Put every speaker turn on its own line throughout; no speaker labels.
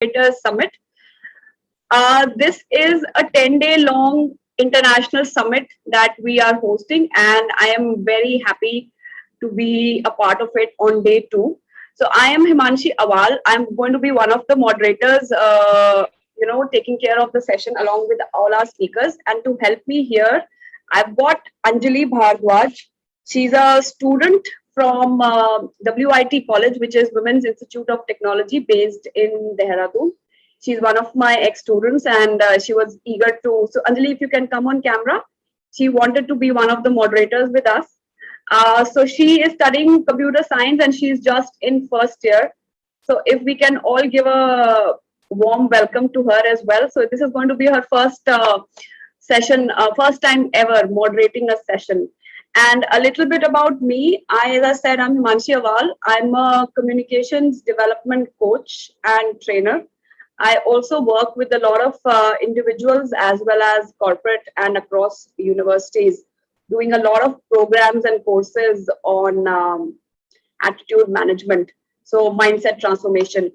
Innovators Summit. This is a 10-day long international summit that we are hosting, and I am very happy to be a part of it on day two. So I am Himanshi Awal. I'm going to be one of the moderators, taking care of the session along with all our speakers. And to help me here, I've got Anjali Bhardwaj. She's a student from WIT College, which is Women's Institute of Technology based in Dehradun. She's one of my ex-students, and she was eager to. So, Anjali, if you can come on camera, she wanted to be one of the moderators with us. So, she is studying computer science, and she's just in first year. So, if we can all give a warm welcome to her as well. So, this is going to be her first session, first time ever moderating a session. And a little bit about me. As I said, I'm Himanshi Aval. I'm a communications development coach and trainer. I also work with a lot of individuals as well as corporate and across universities, doing a lot of programs and courses on attitude management, so mindset transformation.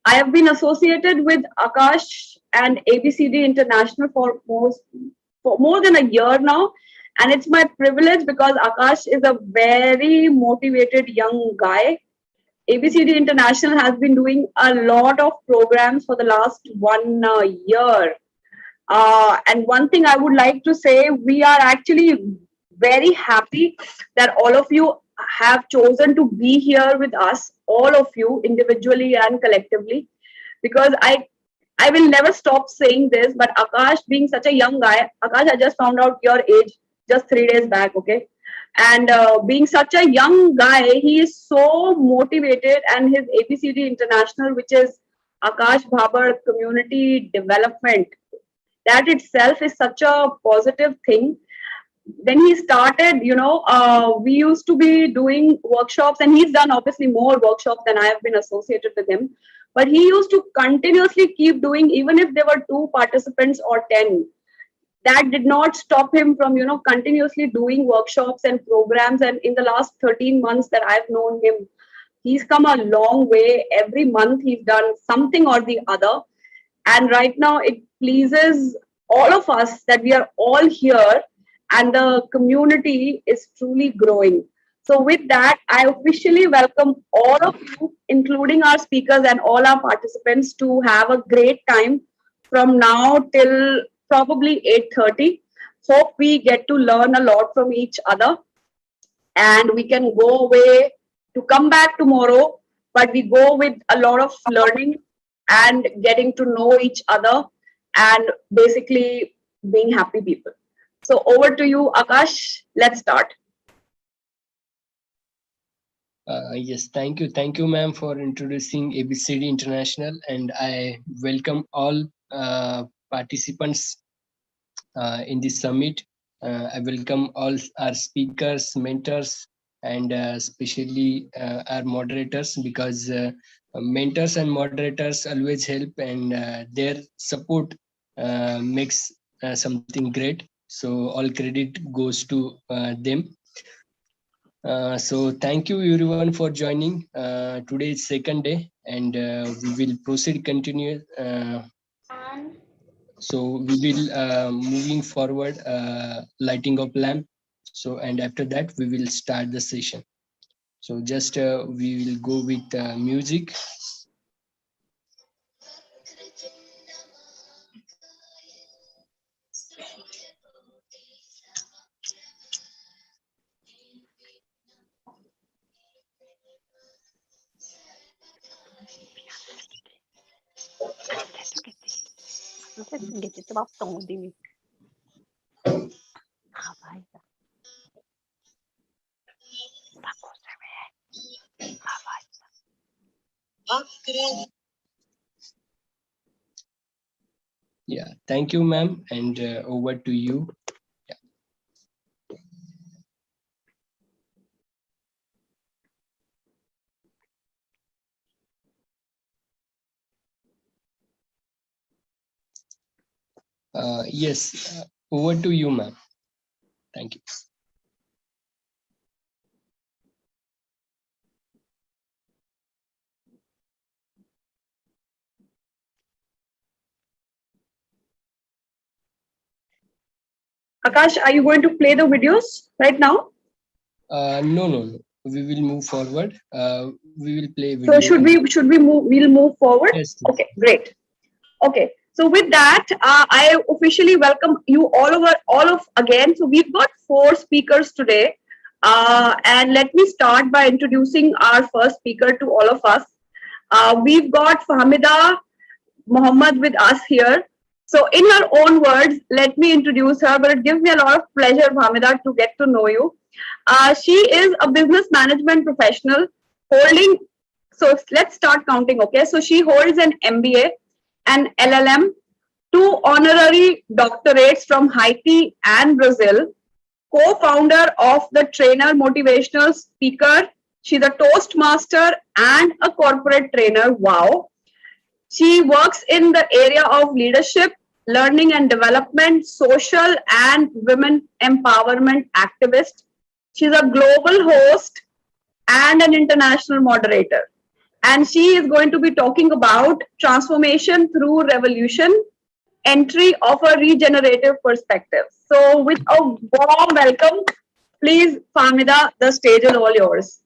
I have been associated with Akash and ABCD International for more than a year now, and it's my privilege because Akash is a very motivated young guy. ABCD International has been doing a lot of programs for the last 1 year. And one thing I would like to say, we are actually very happy that all of you have chosen to be here with us, all of you individually and collectively, because I will never stop saying this, but Akash being such a young guy, Akash, I just found out your age just 3 days back, okay? And being such a young guy, he is so motivated, and his ABCD International, which is Akash Bhabar Community Development, that itself is such a positive thing. When he started, we used to be doing workshops, and he's done obviously more workshops than I have been associated with him. But he used to continuously keep doing, even if there were two participants or 10. That did not stop him from, continuously doing workshops and programs. And in the last 13 months that I've known him, he's come a long way. Every month he's done something or the other. And right now it pleases all of us that we are all here and the community is truly growing. So with that, I officially welcome all of you, including our speakers and all our participants, to have a great time from now till probably 8:30. Hope we get to learn a lot from each other, and we can go away to come back tomorrow, but we go with a lot of learning and getting to know each other and basically being happy people. So over to you, Akash. Let's start.
Yes, thank you, ma'am, for introducing ABCD International, and I welcome all participants in this summit. I welcome all our speakers, mentors, and especially our moderators, because mentors and moderators always help, and their support makes something great. So all credit goes to them. So thank you everyone for joining. Today is second day, and we will proceed continue. So we will moving forward, lighting up lamp. So and after that we will start the session. So just we will go with music. Yeah, thank you, ma'am, and over to you. Yes, over to you, ma'am. Thank you.
Akash, are you going to play the videos right now?
No, no, no. We will move forward. We will play
So
video in.
should we move? We'll move forward.
Yes, yes.
Okay, great. Okay, so with that, I officially welcome you all of again. So we've got four speakers today, and let me start by introducing our first speaker to all of us. We've got Fahmida Muhammad with us here. So, in her own words, let me introduce her, but it gives me a lot of pleasure, Fahmida, to get to know you. She is a business management professional holding, so let's start counting, okay? So, she holds an MBA, an LLM, two honorary doctorates from Haiti and Brazil, co founder of the Trainer Motivational Speaker. She's a Toastmaster and a corporate trainer. Wow. She works in the area of leadership, learning and development, social and women empowerment activist. She's a global host and an international moderator. And she is going to be talking about transformation through revolution, entry of a regenerative perspective. So, with a warm welcome, please, Famida, the stage is all yours.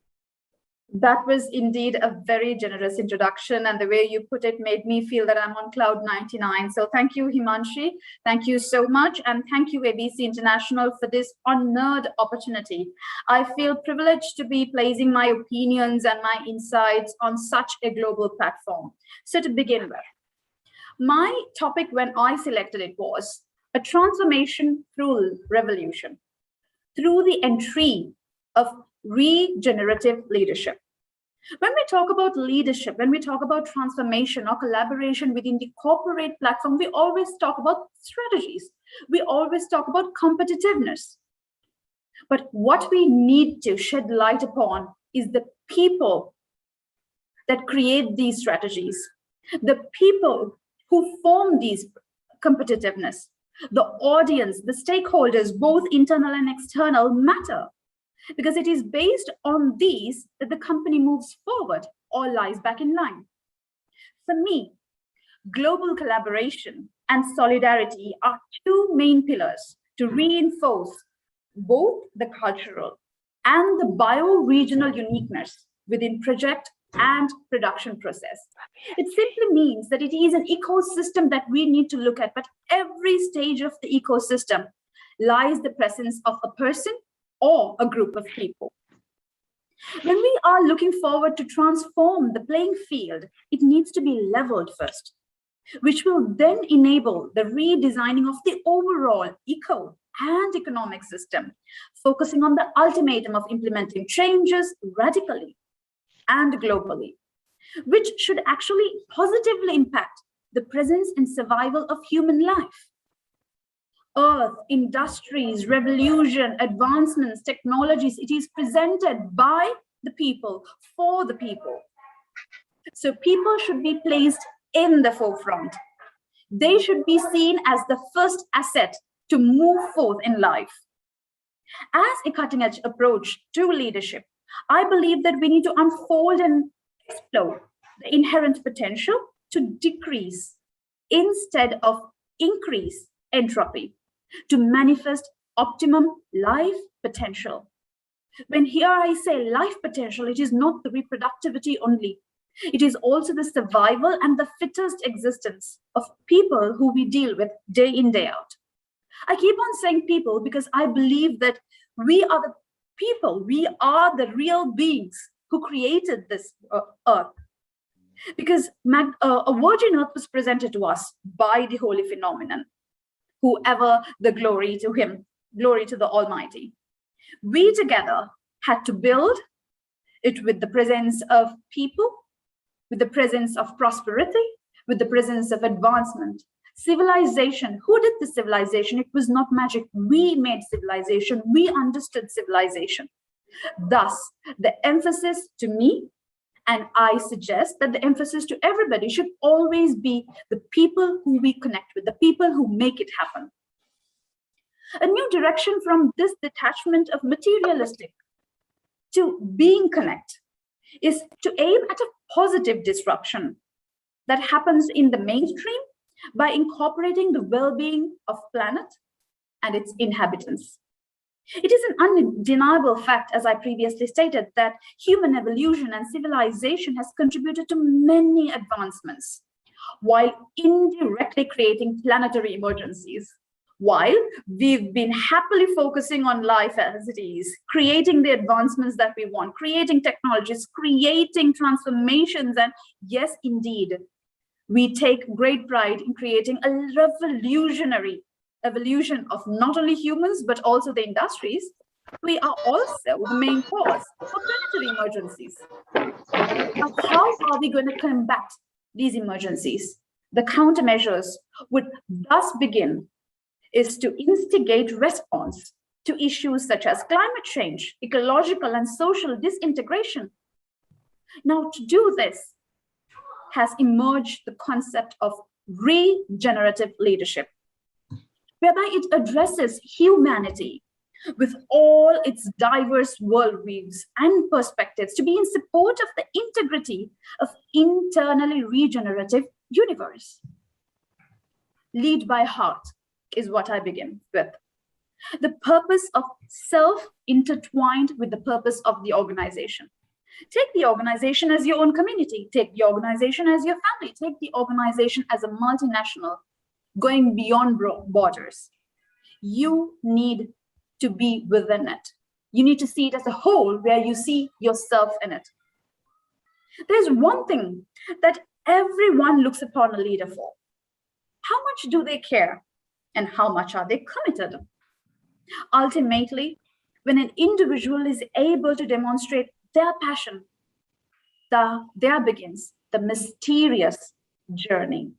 That was indeed a very generous introduction, and the way you put it made me feel that I'm on cloud 99. So thank you, Himanshi. Thank you so much, and thank you, ABC International, for this honored opportunity. I feel privileged to be placing my opinions and my insights on such a global platform. So to begin with, my topic when I selected it was a transformation through revolution, through the entry of regenerative leadership. When we talk about leadership, when we talk about transformation or collaboration within the corporate platform, we always talk about strategies. We always talk about competitiveness. But what we need to shed light upon is the people that create these strategies, the people who form these competitiveness, the audience, the stakeholders, both internal and external, matter. Because it is based on these that the company moves forward or lies back in line. For me, global collaboration and solidarity are two main pillars to reinforce both the cultural and the bio-regional uniqueness within project and production process. It simply means that it is an ecosystem that we need to look at, but every stage of the ecosystem lies the presence of a person or a group of people. When we are looking forward to transform the playing field, it needs to be leveled first, which will then enable the redesigning of the overall eco and economic system, focusing on the ultimatum of implementing changes radically and globally, which should actually positively impact the presence and survival of human life. Earth, industries, revolution, advancements, technologies, it is presented by the people, for the people. So people should be placed in the forefront. They should be seen as the first asset to move forth in life. As a cutting edge approach to leadership, I believe that we need to unfold and explore the inherent potential to decrease instead of increase entropy, to manifest optimum life potential. When here I say life potential, it is not the reproductivity only. It is also the survival and the fittest existence of people who we deal with day in, day out. I keep on saying people because I believe that we are the people, we are the real beings who created this earth. Because a virgin earth was presented to us by the holy phenomenon. Whoever the glory to him, glory to the Almighty. We together had to build it with the presence of people, with the presence of prosperity, with the presence of advancement. Civilization, who did the civilization? It was not magic. We made civilization. We understood civilization. Thus, the emphasis to me, and I suggest that the emphasis to everybody should always be the people who we connect with, the people who make it happen. A new direction from this detachment of materialistic to being connect is to aim at a positive disruption that happens in the mainstream by incorporating the well-being of planet, and its inhabitants. It is an undeniable fact, as I previously stated, that human evolution and civilization has contributed to many advancements, while indirectly creating planetary emergencies. While we've been happily focusing on life as it is, creating the advancements that we want, creating technologies, creating transformations, and yes, indeed, we take great pride in creating a revolutionary evolution of not only humans, but also the industries. We are also the main cause for planetary emergencies. Now, how are we going to combat these emergencies? The countermeasures would thus begin is to instigate response to issues such as climate change, ecological and social disintegration. Now, to do this has emerged the concept of regenerative leadership, whereby it addresses humanity with all its diverse worldviews and perspectives to be in support of the integrity of internally regenerative universe. Lead by heart is what I begin with. The purpose of self intertwined with the purpose of the organization. Take the organization as your own community. Take the organization as your family. Take the organization as a multinational, going beyond borders. You need to be within it. You need to see it as a whole where you see yourself in it. There's one thing that everyone looks upon a leader for. How much do they care? And how much are they committed? Ultimately, when an individual is able to demonstrate their passion, there begins the mysterious journey.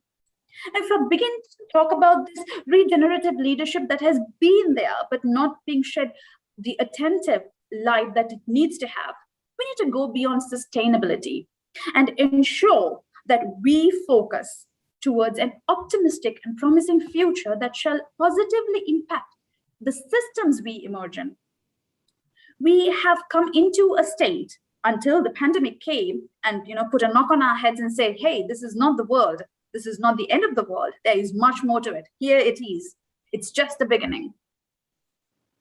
If I begin to talk about this regenerative leadership that has been there, but not being shed the attentive light that it needs to have, we need to go beyond sustainability and ensure that we focus towards an optimistic and promising future that shall positively impact the systems we emerge in. We have come into a state until the pandemic came and put a knock on our heads and say, hey, this is not the world. This is not the end of the world. There is much more to it. Here it is. It's just the beginning.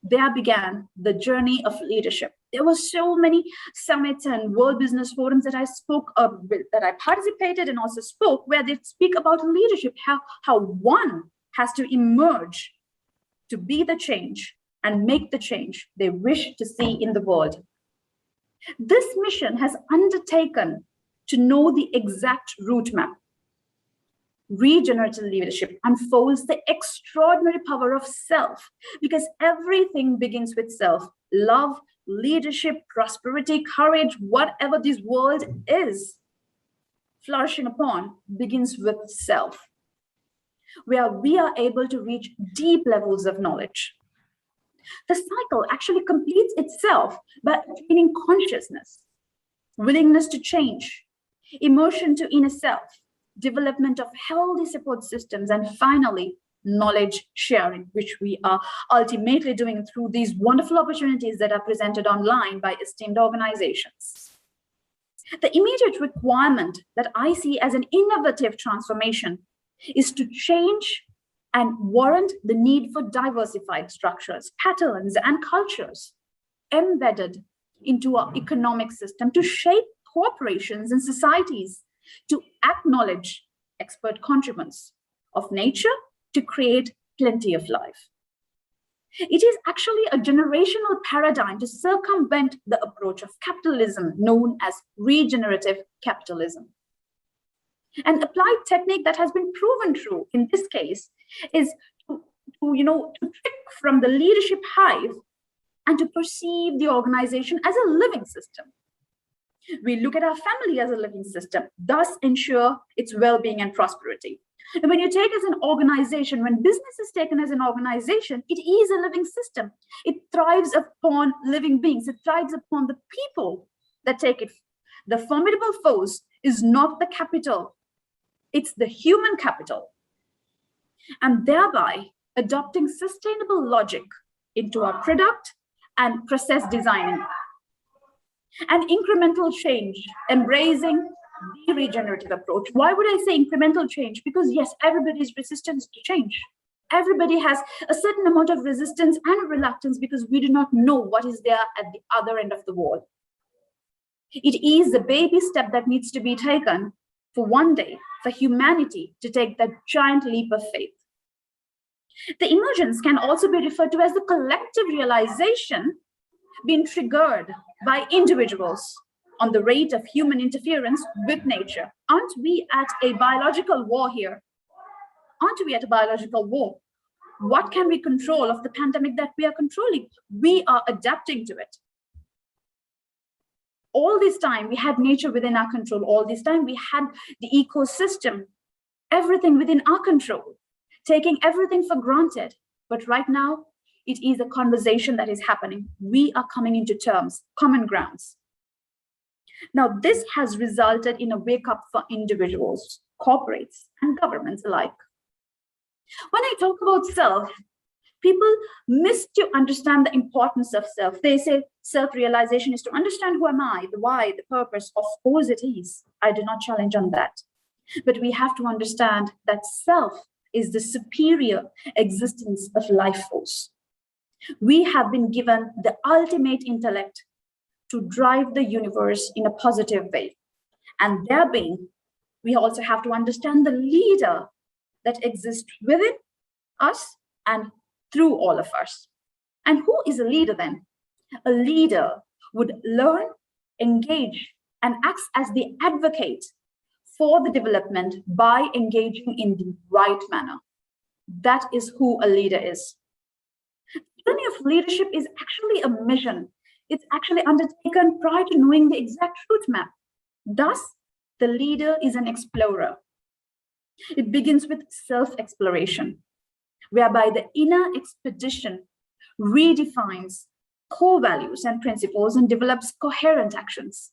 There began the journey of leadership. There were so many summits and world business forums that I spoke of, that I participated and also spoke, where they speak about leadership, how one has to emerge to be the change and make the change they wish to see in the world. This mission has undertaken to know the exact route map. Regenerative leadership unfolds the extraordinary power of self, because everything begins with self. Love, leadership, prosperity, courage, whatever this world is flourishing upon begins with self, where we are able to reach deep levels of knowledge. The cycle actually completes itself by attaining consciousness, willingness to change, immersion to inner self, development of healthy support systems, and finally, knowledge sharing, which we are ultimately doing through these wonderful opportunities that are presented online by esteemed organizations. The immediate requirement that I see as an innovative transformation is to change and warrant the need for diversified structures, patterns, and cultures embedded into our economic system to shape corporations and societies, to acknowledge expert contributions of nature to create plenty of life. It is actually a generational paradigm to circumvent the approach of capitalism known as regenerative capitalism. An applied technique that has been proven true in this case is to trick from the leadership hive and to perceive the organization as a living system. We look at our family as a living system, thus ensure its well-being and prosperity. And when you take as an organization, when business is taken as an organization, it is a living system. It thrives upon living beings. It thrives upon the people that take it. The formidable force is not the capital. It's the human capital. And thereby adopting sustainable logic into our product and process designing. And incremental change, embracing the regenerative approach. Why would I say incremental change? Because yes, everybody is resistant to change. Everybody has a certain amount of resistance and reluctance because we do not know what is there at the other end of the wall. It is the baby step that needs to be taken for one day for humanity to take that giant leap of faith. The emergence can also be referred to as the collective realization being triggered by individuals on the rate of human interference with nature. Aren't we at a biological war here? Aren't we at a biological war? What can we control of the pandemic that we are controlling? We are adapting to it. All this time, we had nature within our control. All this time, we had the ecosystem, everything within our control, taking everything for granted. But right now, it is a conversation that is happening. We are coming into terms, common grounds. Now, this has resulted in a wake-up for individuals, corporates, and governments alike. When I talk about self, people miss to understand the importance of self. They say self-realization is to understand who am I, the why, the purpose. Of course it is. I do not challenge on that. But we have to understand that self is the superior existence of life force. We have been given the ultimate intellect to drive the universe in a positive way. And there being, we also have to understand the leader that exists within us and through all of us. And who is a leader then? A leader would learn, engage, and acts as the advocate for the development by engaging in the right manner. That is who a leader is. The journey of leadership is actually a mission. It's actually undertaken prior to knowing the exact route map. Thus, the leader is an explorer. It begins with self-exploration, whereby the inner expedition redefines core values and principles and develops coherent actions.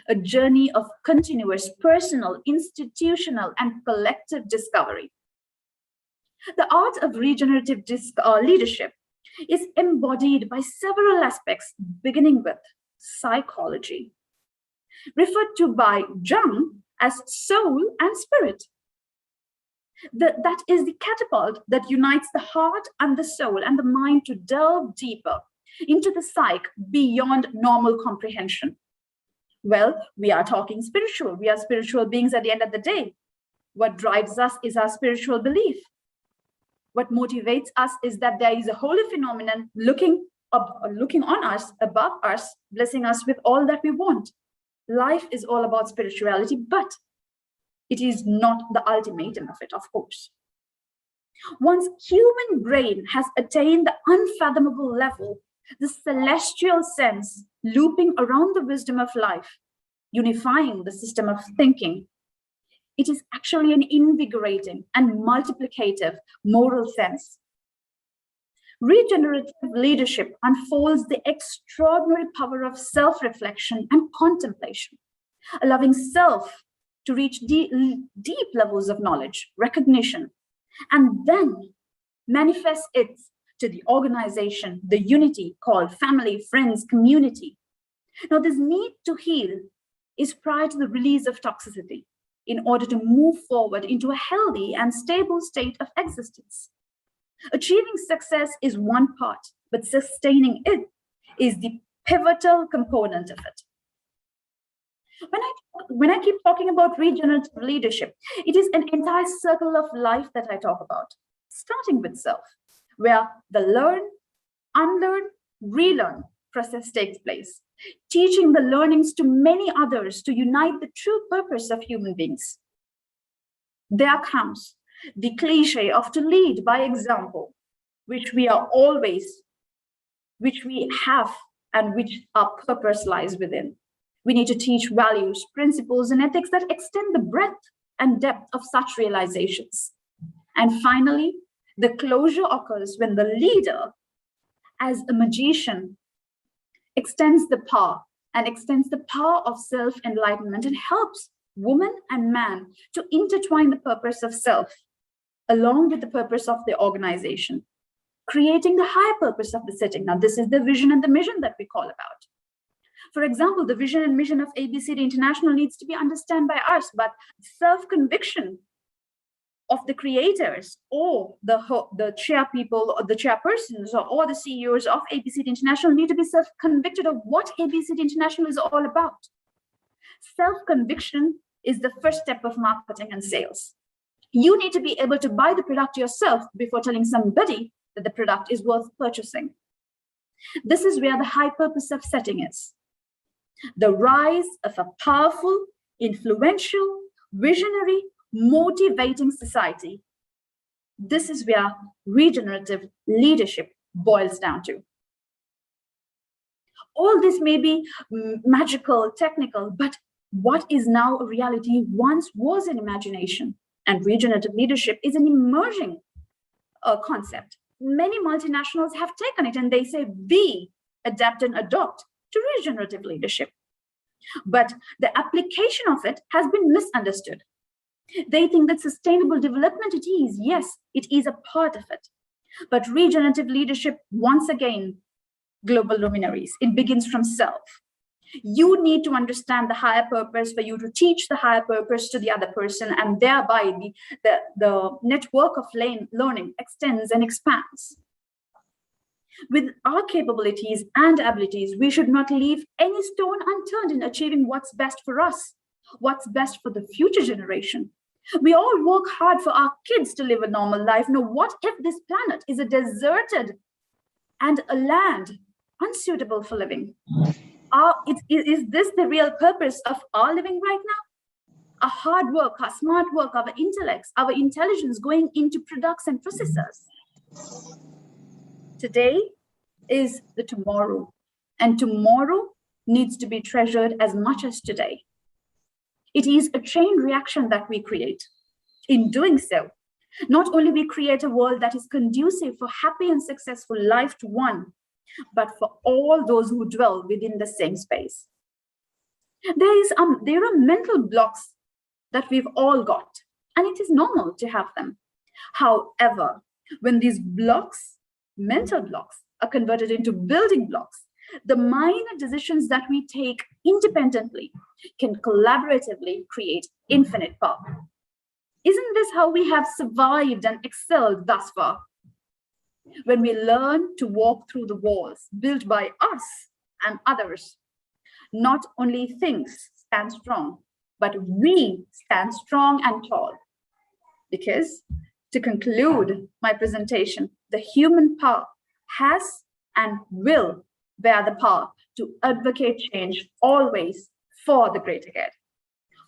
A journey of continuous personal, institutional, and collective discovery. The art of regenerative leadership is embodied by several aspects, beginning with psychology, referred to by Jung as soul and spirit. That is the catapult that unites the heart and the soul and the mind to delve deeper into the psyche beyond normal comprehension. Well, we are talking spiritual. We are spiritual beings at the end of the day. What drives us is our spiritual belief. What motivates us is that there is a holy phenomenon looking on us, above us, blessing us with all that we want. Life is all about spirituality, but it is not the ultimatum of it, of course. One's human brain has attained the unfathomable level, the celestial sense looping around the wisdom of life, unifying the system of thinking. It is actually an invigorating and multiplicative moral sense. Regenerative leadership unfolds the extraordinary power of self-reflection and contemplation, allowing self to reach deep levels of knowledge, recognition, and then manifest it to the organization, the unity called family, friends, community. Now, this need to heal is prior to the release of toxicity in order to move forward into a healthy and stable state of existence. Achieving success is one part, but sustaining it is the pivotal component of it. When I keep talking about regenerative leadership, it is an entire circle of life that I talk about, starting with self, where the learn, unlearn, relearn process takes place, teaching the learnings to many others to unite the true purpose of human beings. There comes the cliche of to lead by example, which we have and which our purpose lies within. We need to teach values, principles, and ethics that extend the breadth and depth of such realizations. And finally, the closure occurs when the leader, as a magician, extends the power of self-enlightenment and helps woman and man to intertwine the purpose of self along with the purpose of the organization, creating the higher purpose of the setting. Now, this is the vision and the mission that we call about. For example, the vision and mission of ABCD International needs to be understood by us, but self-conviction of the creators or the chair people or the chairpersons or the CEOs of ABCD International need to be self-convicted of what ABCD International is all about. Self-conviction is the first step of marketing and sales. You need to be able to buy the product yourself before telling somebody that the product is worth purchasing. This is where the high purpose of setting is. The rise of a powerful, influential, visionary, motivating society. This is where regenerative leadership boils down to. All this may be magical, technical, but what is now a reality once was an imagination. And regenerative leadership is an emerging concept. Many multinationals have taken it and they say, we adapt and adopt to regenerative leadership. But the application of it has been misunderstood. They think that sustainable development it is. Yes, it is a part of it. But regenerative leadership, once again, global luminaries, it begins from self. You need to understand the higher purpose for you to teach the higher purpose to the other person, and thereby the network of learning extends and expands. With our capabilities and abilities, we should not leave any stone unturned in achieving what's best for us, what's best for the future generation. We all work hard for our kids to live a normal life. Now, what if this planet is a deserted and a land unsuitable for living? Is this the real purpose of our living right now? Our hard work, our smart work, our intellects, our intelligence going into products and processors. Today is the tomorrow, and tomorrow needs to be treasured as much as today. It is a chain reaction that we create. In doing so, not only we create a world that is conducive for happy and successful life to one, but for all those who dwell within the same space. There are mental blocks that we've all got, and it is normal to have them. However, when these blocks, mental blocks, are converted into building blocks, the minor decisions that we take independently can collaboratively create infinite power. Isn't this how we have survived and excelled thus far? When we learn to walk through the walls built by us and others, not only things stand strong, but we stand strong and tall. Because, to conclude my presentation, the human power has and will bear the power to advocate change always for the greater good.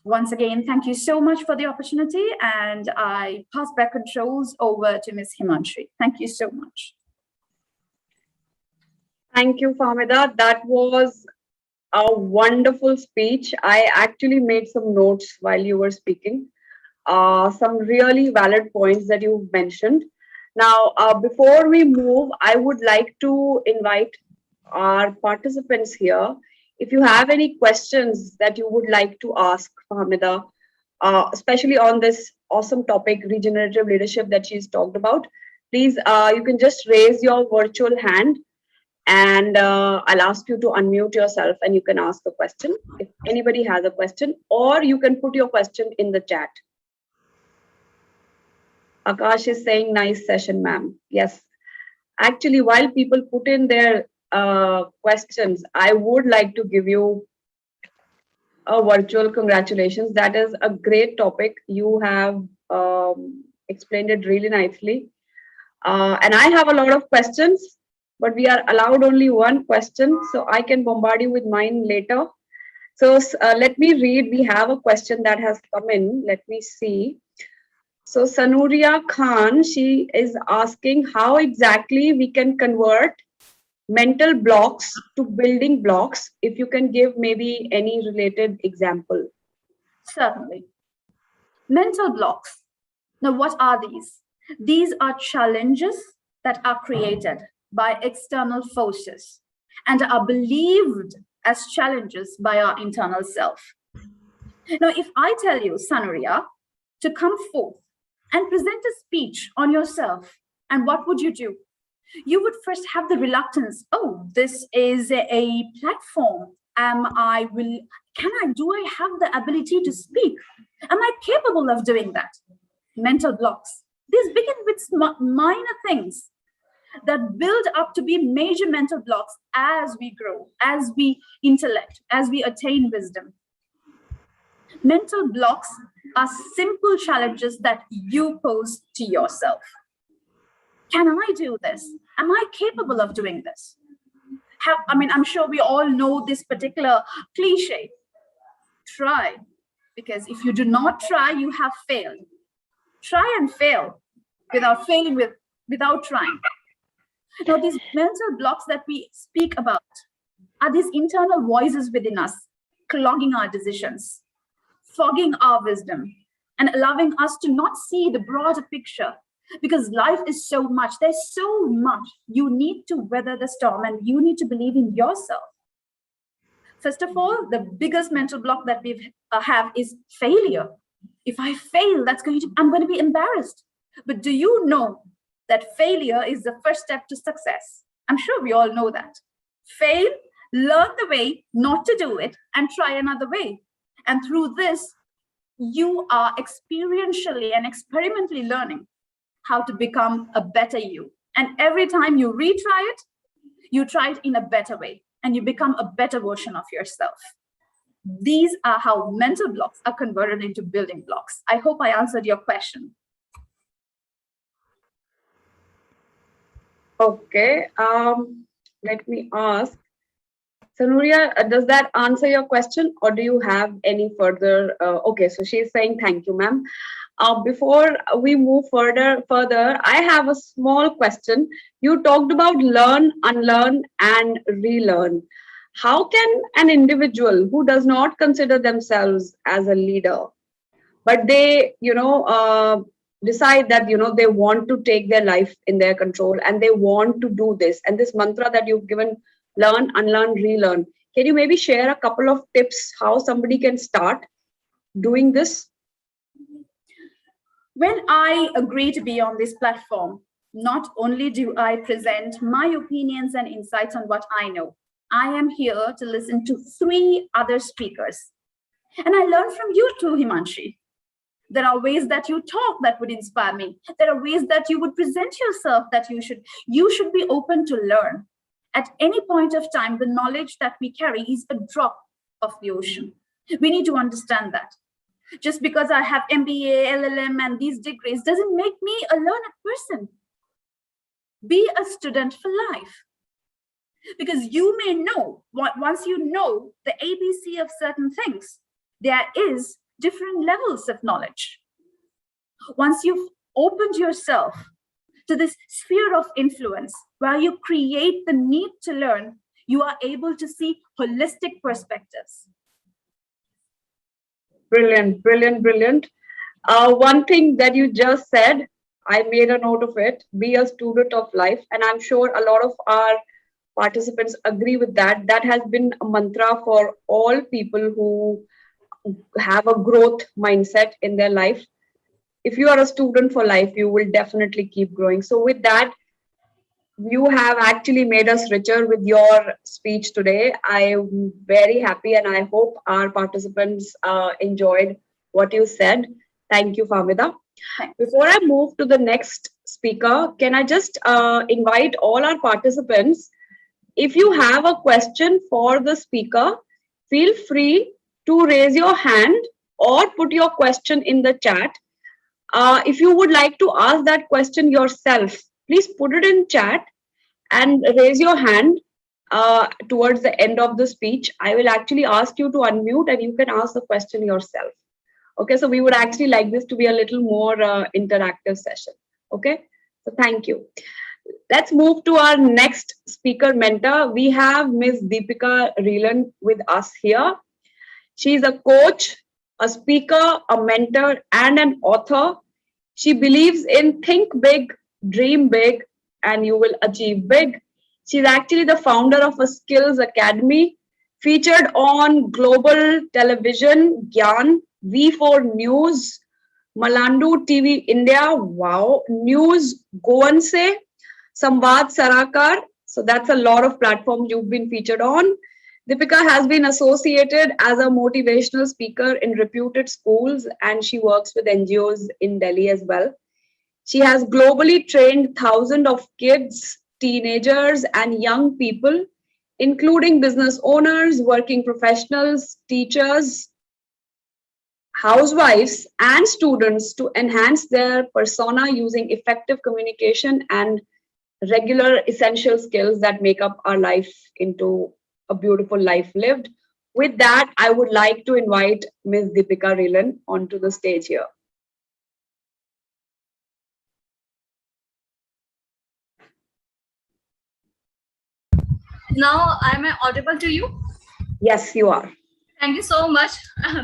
Once again, thank you so much for the opportunity, and I pass back controls over to Ms. Himanshi. Thank you so much.
Thank you, Fahmida. That was a wonderful speech. I actually made some notes while you were speaking. Some really valid points that you mentioned. Now, before we move, I would like to invite our participants here. If you have any questions that you would like to ask Fahmida, especially on this awesome topic, regenerative leadership that she's talked about, please, you can just raise your virtual hand and I'll ask you to unmute yourself and you can ask the question if anybody has a question, or you can put your question in the chat. Akash is saying, nice session, ma'am. Yes. Actually, while people put in their questions, I would like to give you a virtual congratulations. That is a great topic. You have explained it really nicely. And I have a lot of questions, but we are allowed only one question, so I can bombard you with mine later. So let me read. We have a question that has come in. Let me see. So Sanuria Khan, she is asking how exactly we can convert mental blocks to building blocks. If you can give maybe any related example.
Certainly. Mental blocks. Now, what are these? These are challenges that are created by external forces and are believed as challenges by our internal self. Now, if I tell you, Sanuria, to come forth and present a speech on yourself, and what would you do? You would first have the reluctance. Oh, this is a platform. Do I have the ability to speak? Am I capable of doing that? mental blocks. These begin with minor things that build up to be major mental blocks as we grow, as we intellect, as we attain wisdom. Mental blocks are simple challenges that you pose to yourself. Can I do this? Am I capable of doing this? I'm sure we all know this particular cliche. Try, because if you do not try, you have failed. Try and fail without failing without trying. Now, these mental blocks that we speak about are these internal voices within us, clogging our decisions, fogging our wisdom, and allowing us to not see the broader picture. Because life is so much, there's so much. You need to weather the storm and you need to believe in yourself. First of all, the biggest mental block that we have is failure. If I fail, I'm going to be embarrassed. But do you know that failure is the first step to success? I'm sure we all know that. Fail, learn the way not to do it, and try another way. And through this, you are experientially and experimentally learning how to become a better you. And every time you retry it, you try it in a better way, and you become a better version of yourself. These are how mental blocks are converted into building blocks. I hope I answered your question.
Okay, let me ask. Sanuria, does that answer your question, or do you have any further? Okay, so she's saying thank you, ma'am. Before we move further, I have a small question. You talked about learn, unlearn, and relearn. How can an individual who does not consider themselves as a leader, but they, decide that, they want to take their life in their control and they want to do this, and this mantra that you've given, learn, unlearn, relearn. Can you maybe share a couple of tips how somebody can start doing this?
When I agree to be on this platform, not only do I present my opinions and insights on what I know, I am here to listen to 3 other speakers. And I learn from you too, Himanshi. There are ways that you talk that would inspire me. There are ways that you would present yourself that you should be open to learn. At any point of time, the knowledge that we carry is a drop of the ocean. We need to understand that. Just because I have MBA, LLM, and these degrees doesn't make me a learned person. Be a student for life. Because you may know, once you know the ABC of certain things, there is different levels of knowledge. Once you've opened yourself to this sphere of influence where you create the need to learn, you are able to see holistic perspectives.
Brilliant, brilliant, brilliant. One thing that you just said, I made a note of it, be a student of life. And I'm sure a lot of our participants agree with that. That has been a mantra for all people who have a growth mindset in their life. If you are a student for life, you will definitely keep growing. So with that, you have actually made us richer with your speech today. I'm very happy and I hope our participants enjoyed what you said. Thank you, Famida. Before I move to the next speaker, can I just invite all our participants, if you have a question for the speaker, feel free to raise your hand or put your question in the chat. If you would like to ask that question yourself, please put it in chat and raise your hand towards the end of the speech. I will actually ask you to unmute and you can ask the question yourself. Okay, so we would actually like this to be a little more interactive session. Okay, so thank you. Let's move to our next speaker mentor. We have Ms. Deepika Reelan with us here. She's a coach, a speaker, a mentor, and an author. She believes in think big, dream big, and you will achieve big. She's actually the founder of a skills academy featured on global television, Gyan, V4 News, Malandu TV India, wow, News Goan Se, Samvad Sarakar. So that's a lot of platforms you've been featured on. Deepika has been associated as a motivational speaker in reputed schools, and she works with NGOs in Delhi as well. She has globally trained thousands of kids, teenagers, and young people, including business owners, working professionals, teachers, housewives, and students to enhance their persona using effective communication and regular essential skills that make up our life into a beautiful life lived. With that, I would like to invite Ms. Deepika Rilan onto the stage here.
Now, am I audible to you?
Yes, you are.
Thank you so much.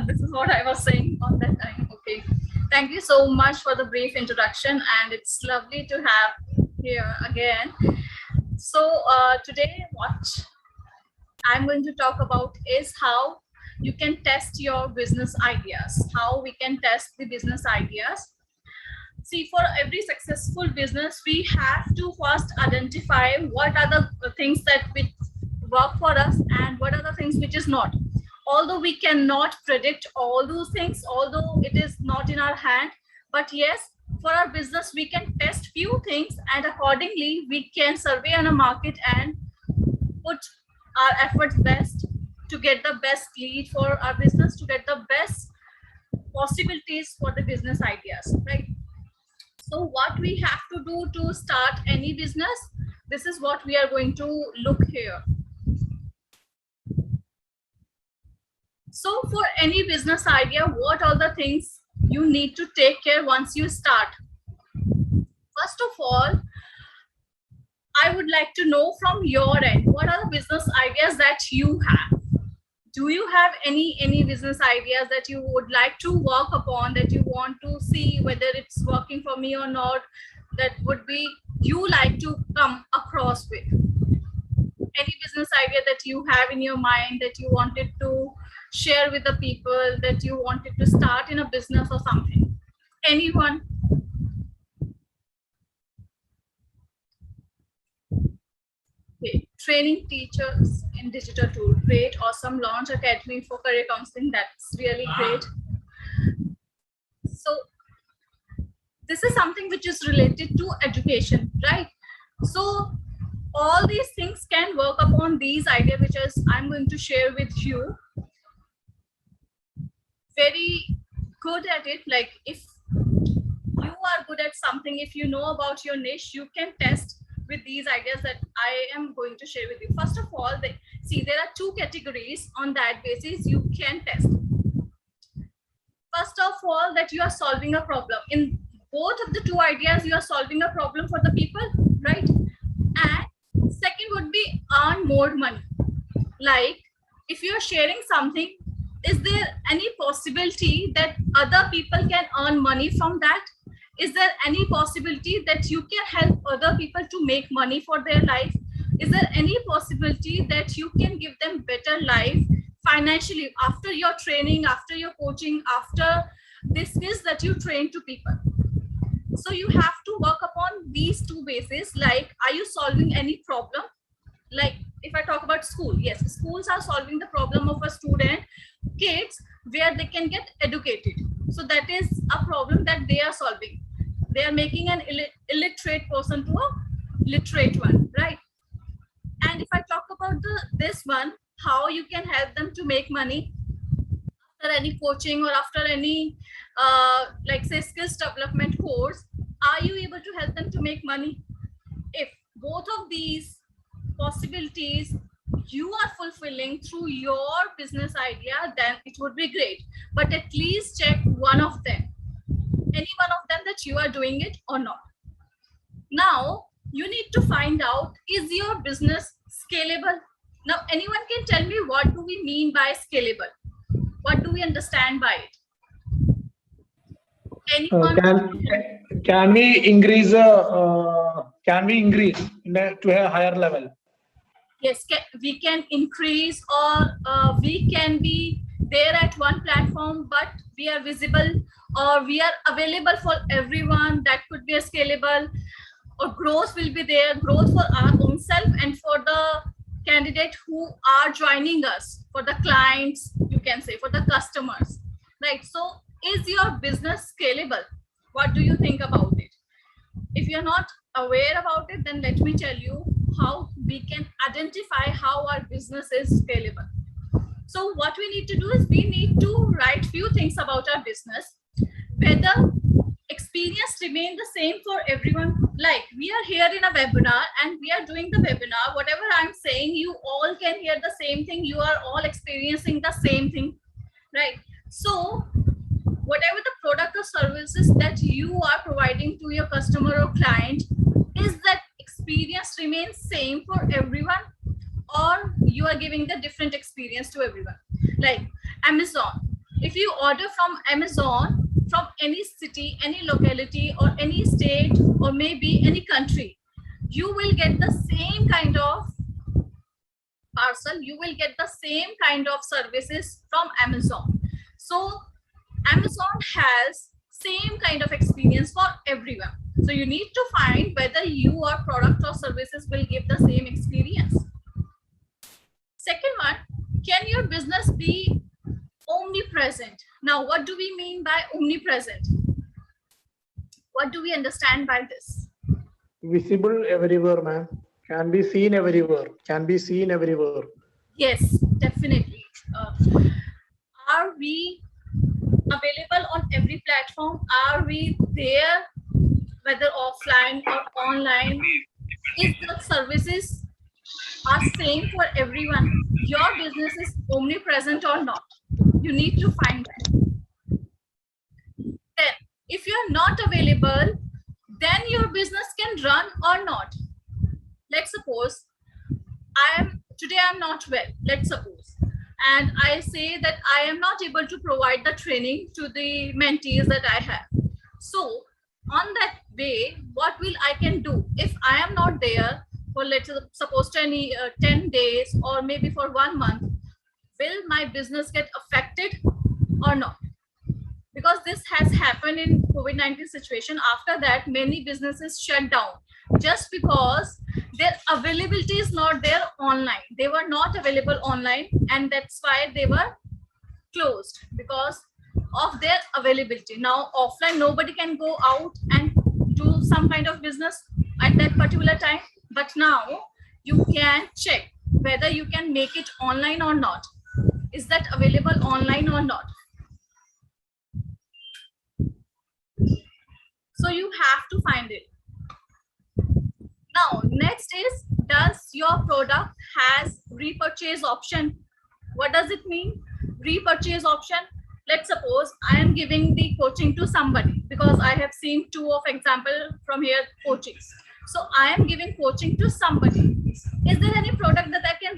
This is what I was saying on that time. Okay. Thank you so much for the brief introduction, and it's lovely to have here again. So today, what I'm going to talk about is how you can test your business ideas, how we can test the business ideas. See, for every successful business, we have to first identify what are the things that will work for us and what are the things which is not. Although we cannot predict all those things, although it is not in our hand, but yes, for our business, we can test few things, and accordingly, we can survey on a market and put our efforts best to get the best lead for our business, to get the best possibilities for the business ideas, right? So what we have to do to start any business, this is what we are going to look here. So for any business idea, what are the things you need to take care once you start? First of all, I would like to know from your end, what are the business ideas that you have? Do you have any business ideas that you would like to work upon, that you want to see whether it's working for me or not, that would be you like to come across with? Any business idea that you have in your mind that you wanted to share with the people, that you wanted to start in a business or something? Anyone? Okay. Training teachers in digital tool, great, awesome. Launch academy for career counseling, that's really great. So this is something which is related to education, right? So all these things can work upon these ideas which is I'm going to share with you. Very good at it. Like if you are good at something, if you know about your niche, you can test with these ideas that I am going to share with you. First of all, see, there are two categories. On that basis, you can test. First of all, that you are solving a problem. In both of the two ideas, you are solving a problem for the people, right? And second would be earn more money. Like if you are sharing something, is there any possibility that other people can earn money from that? Is there any possibility that you can help other people to make money for their life? Is there any possibility that you can give them better life financially after your training, after your coaching, after the skills that you train to people? So you have to work upon these two bases. Like, are you solving any problem? Like if I talk about school, yes, schools are solving the problem of a student, kids, where they can get educated. So that is a problem that they are solving. They are making an illiterate person to a literate one, right? And if I talk about this one, how you can help them to make money after any coaching or after any like say skills development course, are you able to help them to make money? If both of these possibilities you are fulfilling through your business idea, then it would be great. But at least check one of them, any one of them, that you are doing it or not. Now you need to find out, is your business scalable? Now anyone can tell me, what do we mean by scalable? What do we understand by it? Anyone?
Can we increase to a higher level?
Yes, we can increase, or we can be there at one platform, but we are visible, or we are available for everyone. That could be a scalable. Or growth will be there, growth for our own self and for the candidate who are joining us, for the clients, you can say, for the customers, right? So is your business scalable? What do you think about it? If you're not aware about it, then let me tell you how we can identify how our business is scalable. So what we need to do is we need to write few things about our business, whether experience remain the same for everyone. Like we are here in a webinar and we are doing the webinar, whatever I'm saying, you all can hear the same thing, you are all experiencing the same thing, right? So whatever the product or services that you are providing to your customer or client, is that experience remains same for everyone, or you are giving the different experience to everyone? Like Amazon, if you order from Amazon from any city, any locality, or any state, or maybe any country, you will get the same kind of parcel, you will get the same kind of services from Amazon. So Amazon has same kind of experience for everyone. So you need to find whether your product or services will give the same experience. Second one, can your business be omnipresent? Now, what do we mean by omnipresent? What do we understand by this?
Visible everywhere, ma'am. Can be seen everywhere. Can be seen everywhere.
Yes, definitely. Are we available on every platform? Are we there, whether offline or online? Is the services are same for everyone? Your business is omnipresent or not? You need to find that. Then, if you're not available, then your business can run or not. Let's suppose today I'm not well, let's suppose, and I say that I am not able to provide the training to the mentees that I have. So on that way, what will I can do if I am not there for, let's suppose 10 days or maybe for 1 month? Will my business get affected or not? Because this has happened in COVID-19 situation. After that, many businesses shut down just because their availability is not there online. They were not available online, and that's why they were closed, because of their availability. Now offline, nobody can go out and do some kind of business at that particular time, but now you can check whether you can make it online or not. Is that available online or not? So you have to find it. Now next is, does your product has repurchase option? What does it mean, repurchase option? Let's suppose I am giving the coaching to somebody, because I have seen two of example from here coachings. So I am giving coaching to somebody. Is there any product that I can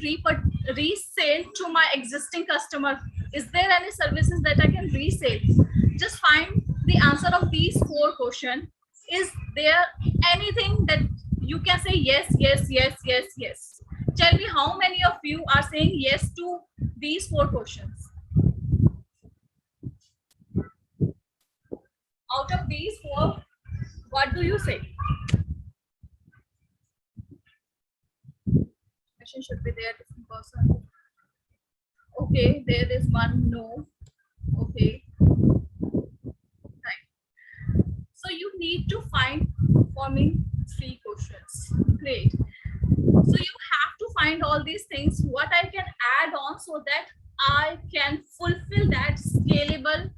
resell to my existing customer? Is there any services that I can resell? Just find the answer of these 4 questions. Is there anything that you can say yes, yes, yes, yes, yes? Tell me how many of you are saying yes to these 4 questions. Out of these 4, what do you say? Question should be there, different person. Okay, there is one no. Okay. Right. So you need to find for me 3 questions. Great. So you have to find all these things, what I can add on so that I can fulfill that scalable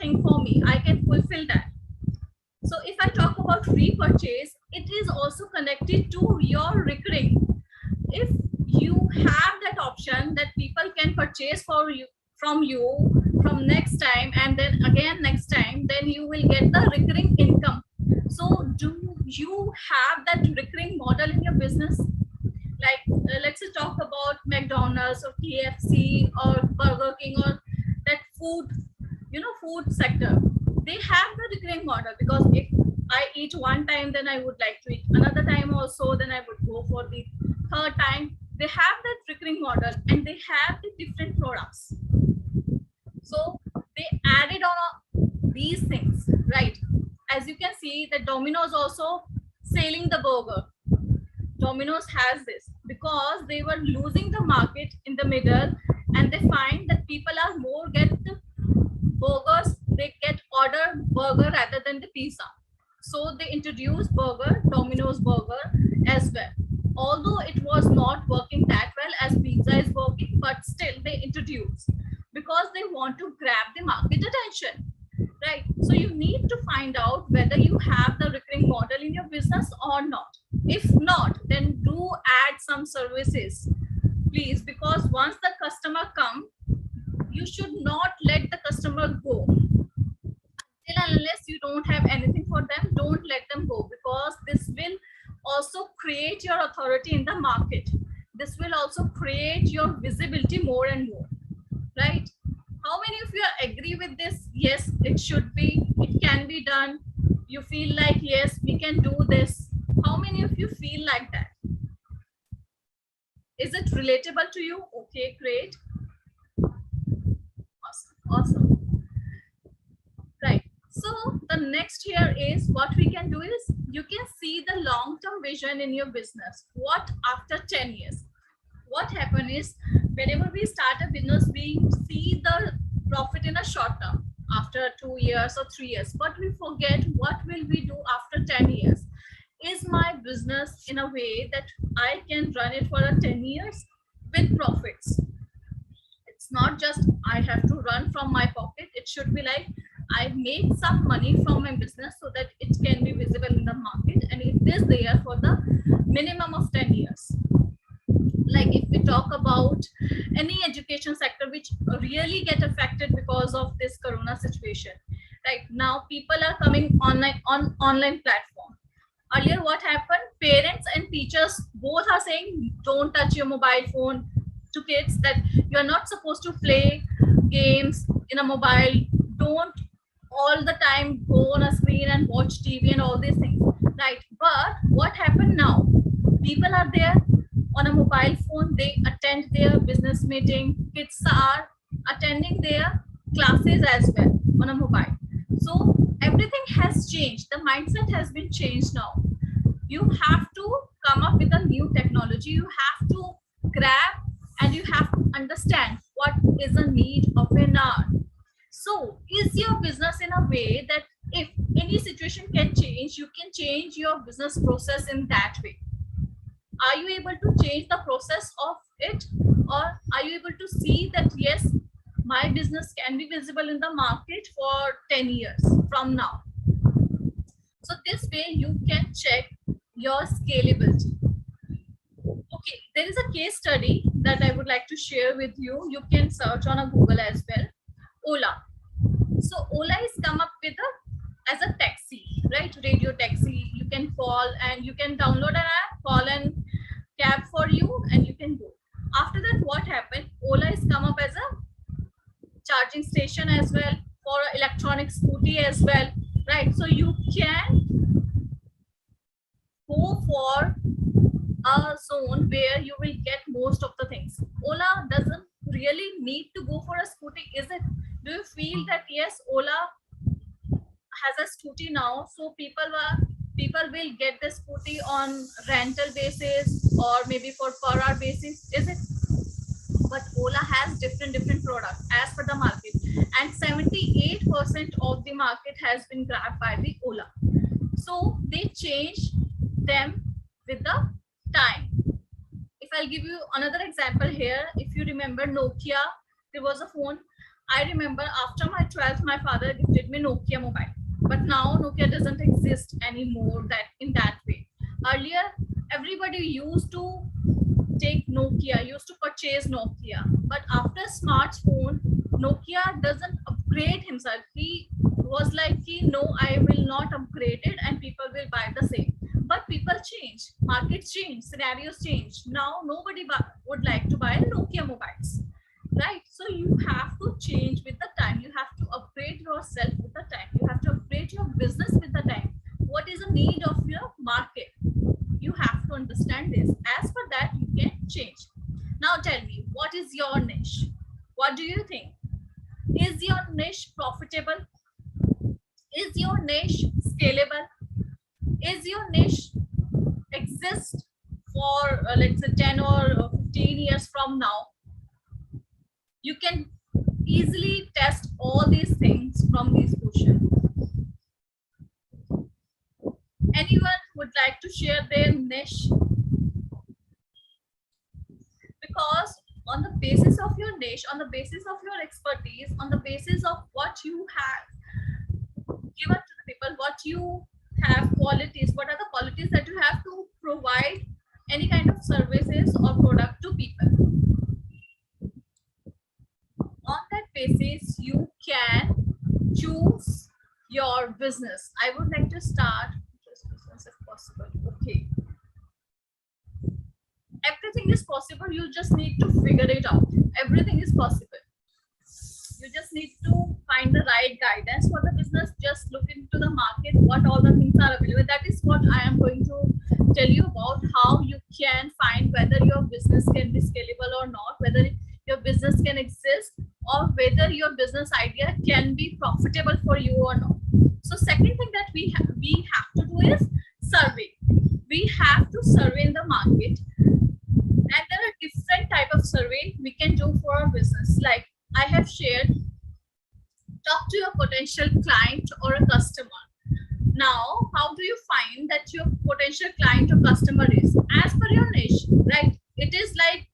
thing for me. I can fulfill that. So if I talk about repurchase, it is also connected to your recurring. If you have that option that people can purchase from you from next time and then again next time, then you will get the recurring income. So do you have that recurring model in your business? Like let's talk about McDonald's or KFC or Burger King or that food, food sector. They have the recurring model, because if I eat one time, then I would like to eat another time also, then I would go for the 3rd time. They have that recurring model and they have the different products. So they added on these things, right? As you can see, that Domino's also selling the burger. Domino's has this. because they were losing the market in the middle, and they find that people are more get the burgers, they get order burger rather than the pizza. So they introduced burger, Domino's burger as well. Although it was not working that well as pizza is working, but still they introduced because they want to grab the market attention, right? So you need to find out whether you have the recurring model in your business or not. If not, then do add some services, please, because once the customer come, you should not let the customer go. Till unless you don't have anything for them, don't let them go, because this will also create your authority in the market. This will also create your visibility more and more, right? How many of you agree with this? Yes, it should be, it can be done. You feel like, yes, we can do this. How many of you feel like that? Is it relatable to you? Okay, great. Awesome, awesome. Right. So the next here is what we can do is you can see the long-term vision in your business. What after 10 years? What happen is whenever we start a business, we see the profit in a short term after 2 years or 3 years, but we forget what will we do after 10 years. Is my business in a way that I can run it for a 10 years with profits? It's not just I have to run from my pocket. It should be like I make some money from my business so that it can be visible in the market, and it is there for the minimum of 10 years. Like if we talk about any education sector which really get affected because of this corona situation, right? Now people are coming online on online platform. Earlier what happened, parents and teachers both are saying don't touch your mobile phone to kids, that you are not supposed to play games in a mobile, don't all the time go on a screen and watch TV and all these things, right? But what happened now, people are there on a mobile phone, they attend their business meeting, kids are attending their classes as well on a mobile. So everything has changed, the mindset has been changed now. You have to come up with a new technology, you have to grab and you have to understand what is the need of an hour. So is your business in a way that if any situation can change, you can change your business process in that way? Are you able to change the process of it, or are you able to see that yes, my business can be visible in the market for 10 years from now? So this way you can check your scalability. Okay, there is a case study that I would like to share with you. You can search on a Google as well. Ola. So Ola is come up with as a taxi, right? Radio taxi. You can call and you can download an app, call and cab for you, and you can go. After that, what happened? Ola is come up as a charging station as well, for electronic scooty as well, right? So you can go for a zone where you will get most of the things. Ola doesn't really need to go for a scooty, is it? Do you feel that yes, Ola has a scooty now, so people will get the scooty on rental basis or maybe for per hour basis, is it? But Ola has different products as per the market, and 78% of the market has been grabbed by the Ola. So they change them with the time. If I'll give you another example here, if you remember Nokia, there was a phone. I remember after my 12th, my father gifted me Nokia mobile. But now Nokia doesn't exist anymore that in that way. Earlier, everybody used to take Nokia, used to purchase Nokia. But after smartphone, Nokia doesn't upgrade himself. He was like, no, I will not upgrade it and people will buy the same. But people change, markets change, scenarios change. Now nobody would like to buy Nokia mobiles, right? So you have to change with the time. You have to upgrade yourself with the time. You have to upgrade your business with the time. What is the need of your market? You have to understand this. As for that, you can change. Now tell me, what is your niche? What do you think? Is your niche profitable? Is your niche scalable? Is your niche exist for or let's say 10 or 15 years from now, you can easily test all these things from these questions. Anyone would like to share their niche? Because on the basis of your niche, on the basis of your expertise, on the basis of what you have given to the people, what you have qualities, what are the qualities that you have to provide any kind of services or product to people. On that basis, you can choose your business. I would like to start just business if possible. Okay. Everything is possible. You just need to figure it out. Everything is possible. You just need to find the right guidance for the business. Just look into the market, what all the things are available. That is what I am going to tell you about, how you can find whether your business can be scalable or not, whether your business can exist, or whether your business idea can be profitable for you or not. So second thing that we have to do is survey. We have to survey in the market, and there are different type of survey we can do for our business. Like I have shared, talk to your potential client or a customer. Now, how do you find that your potential client or customer is? As per your niche, right? It is like,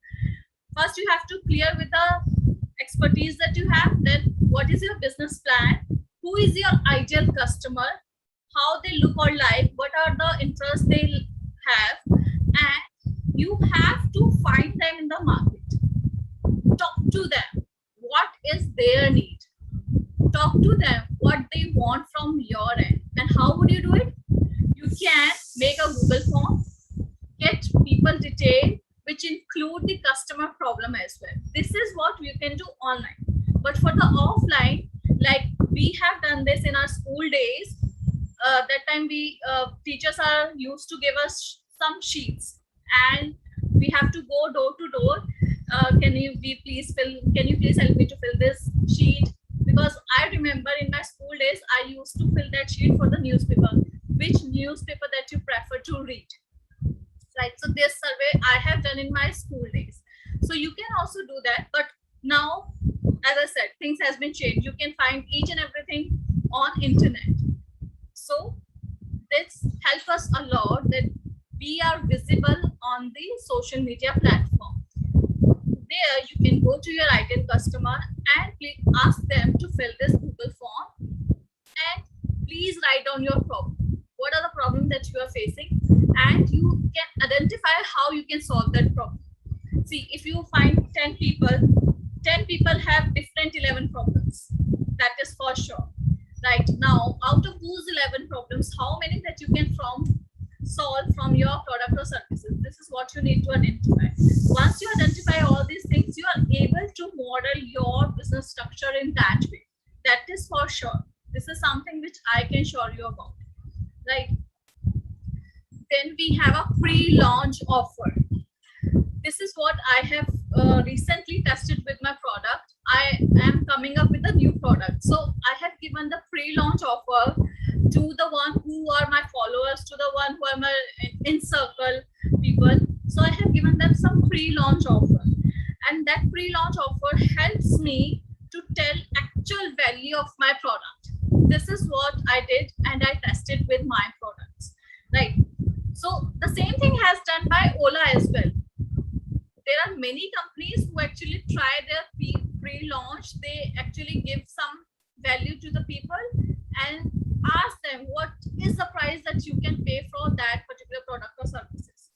first you have to clear with the expertise that you have, then what is your business plan? Who is your ideal customer? How they look or like? What are the interests they have? And you have to find them in the market. Talk to them. What is their need? Talk to them what they want from your end. And how would you do it? You can make a Google form, get people detail, which include the customer problem as well. This is what you can do online. But for the offline, like we have done this in our school days, that time we teachers are used to give us some sheets, and we have to go door to door. Can you please help me to fill this sheet? Because I remember in my school days, I used to fill that sheet for the newspaper. Which newspaper that you prefer to read? Right. So this survey I have done in my school days. So you can also do that. But now, as I said, things has been changed. You can find each and everything on internet. So this helps us a lot that we are visible on the social media platform. There you can go to your ideal customer and please ask them to fill this Google form, and please write down your problem. What are the problems that you are facing, and you can identify how you can solve that problem. See, if you find 10 people have different 11 problems. That is for sure. Right now, out of those 11 problems, how many that you can solve from your product or services? This is what you need to identify. Once you identify all these things, you are able to model your business structure in that way. That is for sure. This is something which I can assure you about. Right. Then we have a pre-launch offer. This is what I have recently tested with my product. I am coming up with a new product. So I have given the pre-launch offer to the one who are my followers, to the one who are my in circle people. So I have given them some pre-launch offer. And that pre-launch offer helps me to tell actual value of my product. This is what I did, and I tested with my products. Right. So the same thing has done by Ola as well. There are many companies who actually try their pre-launch. They actually give some value to the people and ask them what is the price that you can pay for that particular product or services.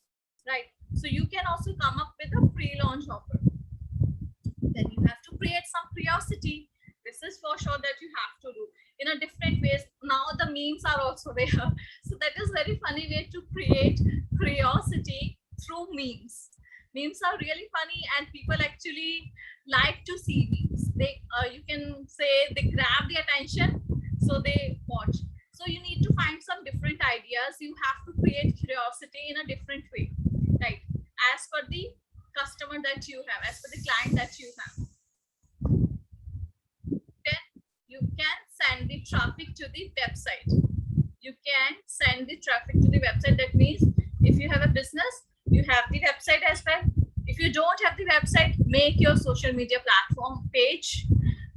Right. So you can also come up with a pre-launch offer. Then you have to create some curiosity. This is for sure that you have to do in a different ways. Now the memes are also there. So that is very funny way to create curiosity through memes. Memes are really funny, and people actually like to see memes. They, you can say, they grab the attention, so they watch. So you need to find some different ideas. You have to create curiosity in a different way, right? As per the customer that you have, as per the client that you have. Then you can send the traffic to the website. You can send the traffic to the website. That means if you have a business, you have the website as well. If you don't have the website, make your social media platform page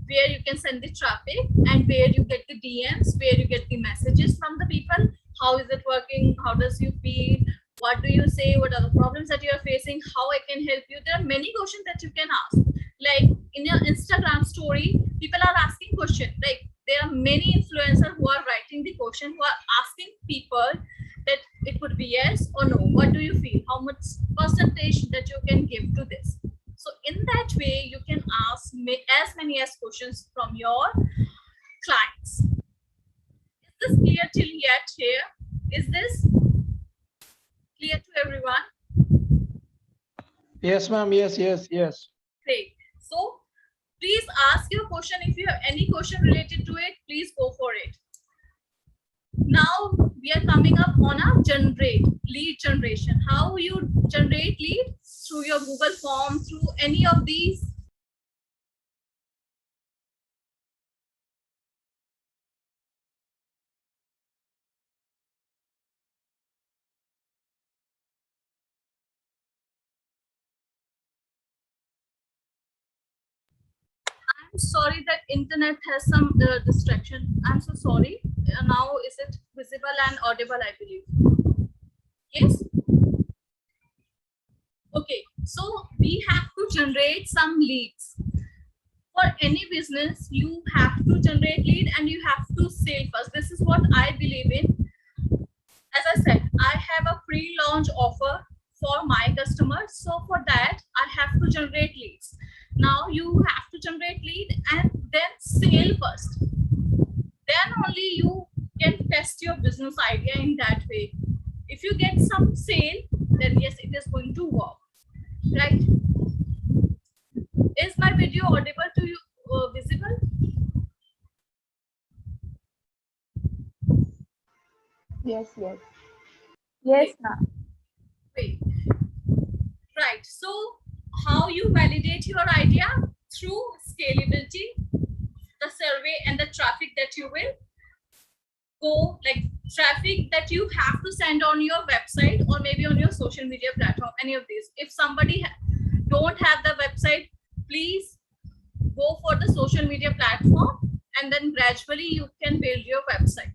where you can send the traffic and where you get the DMs, where you get the messages from the people. How is it working? How does you feel? What do you say? What are the problems that you are facing? How I can help you? There are many questions that you can ask. Like in your Instagram story, people are asking questions. Like there are many influencers who are writing the question, who are asking people that it would be yes or no. What do you feel? How much percentage that you can give to this? So in that way, you can ask as many as questions from your clients. Is this clear till yet here? Is this clear to everyone?
Yes, ma'am. Yes, yes, yes.
Great. So please ask your question. If you have any question related to it, please go for it. Now we are coming up on a lead generation. How you generate lead? Through your Google form, through any of these. I'm sorry that internet has some distraction. I'm so sorry. Now is it visible and audible, I believe? Yes? Okay, so we have to generate some leads. For any business, you have to generate lead and you have to sell first. This is what I believe in. As I said, I have a pre-launch offer for my customers. So for that, I have to generate leads. Now you have to generate lead and then sell first. Then only you can test your business idea in that way. If you get some sale, then yes, it is going to work, right? Is my video audible to you, visible?
Yes, yes. Yes, ma'am.
Wait. Right. So how you validate your idea? Through scalability, the survey and the traffic that you will go, like traffic that you have to send on your website or maybe on your social media platform, any of these. If somebody don't have the website, please go for the social media platform and then gradually you can build your website.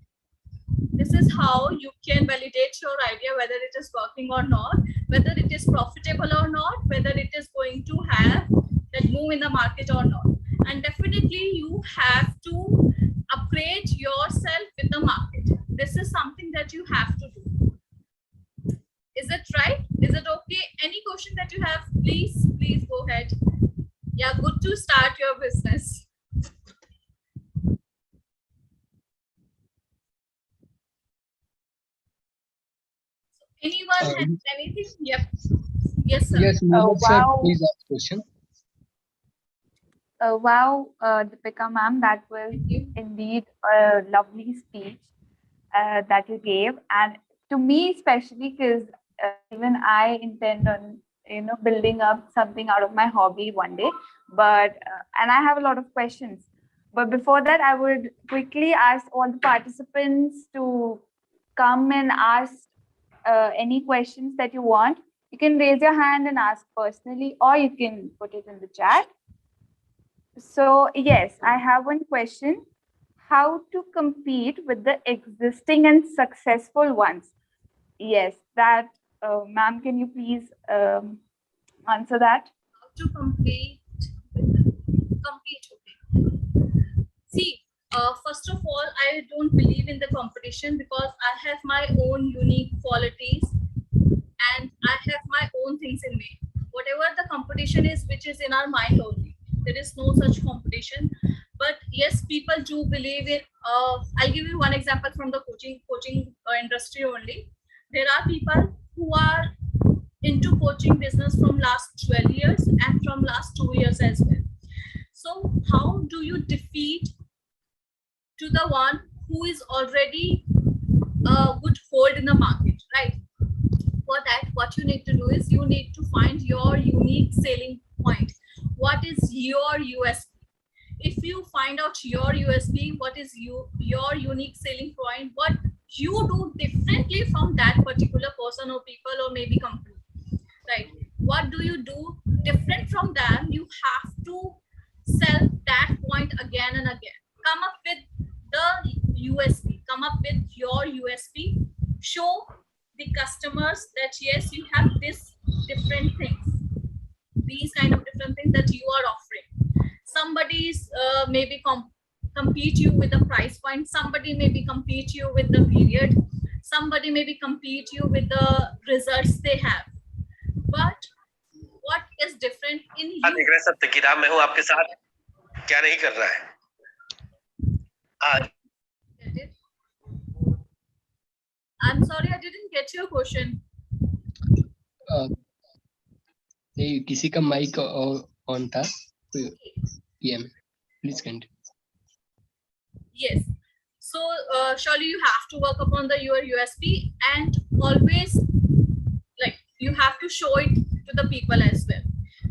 This is how you can validate your idea, whether it is working or not, whether it is profitable or not, whether it is going to have that move in the market or not. And definitely you have to upgrade yourself with the market. This is something that you have to do. Is it right? Is it okay? Any question that you have, please go ahead. Yeah, good to start your business. Anyone has anything? Yep. Yes, sir.
Yes, Mohammed sir,
Wow.
please ask question.
Wow, Deepika ma'am, that was indeed a lovely speech that you gave. And to me, especially, because even I intend on, building up something out of my hobby one day. But, and I have a lot of questions. But before that, I would quickly ask all the participants to come and ask any questions that you want. You can raise your hand and ask personally, or you can put it in the chat. So yes, I have one question. How to compete with the existing and successful ones? Yes, that, ma'am, can you please answer that?
How to compete? Okay. See, first of all, I don't believe in the competition because I have my own unique qualities and I have my own things in me. Whatever the competition is, which is in our mind only. There is no such competition. But yes, people do believe in. I'll give you one example from the coaching industry only. There are people who are into coaching business from last 12 years and from last 2 years as well. So how do you defeat to the one who is already a good hold in the market, right? For that, what you need to do is you need to find your unique selling point. What is your USP? If you find out your USP, what is your unique selling point, what you do differently from that particular person or people or maybe company, what do you do different from them? You have to sell that point again and again. Come up with the USP, come up with your USP, show the customers that yes, you have this different things, these kind of different things that you are offering. Somebody's maybe compete you with the price point, somebody maybe compete you with the period, somebody maybe compete you with the results they have, but what is different in you?
देख रहे हैं सत्य की राह, मैं हूं आपके साथ, क्या नहीं कर रहा है आज?
I'm sorry, I didn't get your question.
किसी का माइक ऑन था. Yeah, please continue.
Yes. So surely you have to work upon your USP, and always like you have to show it to the people as well.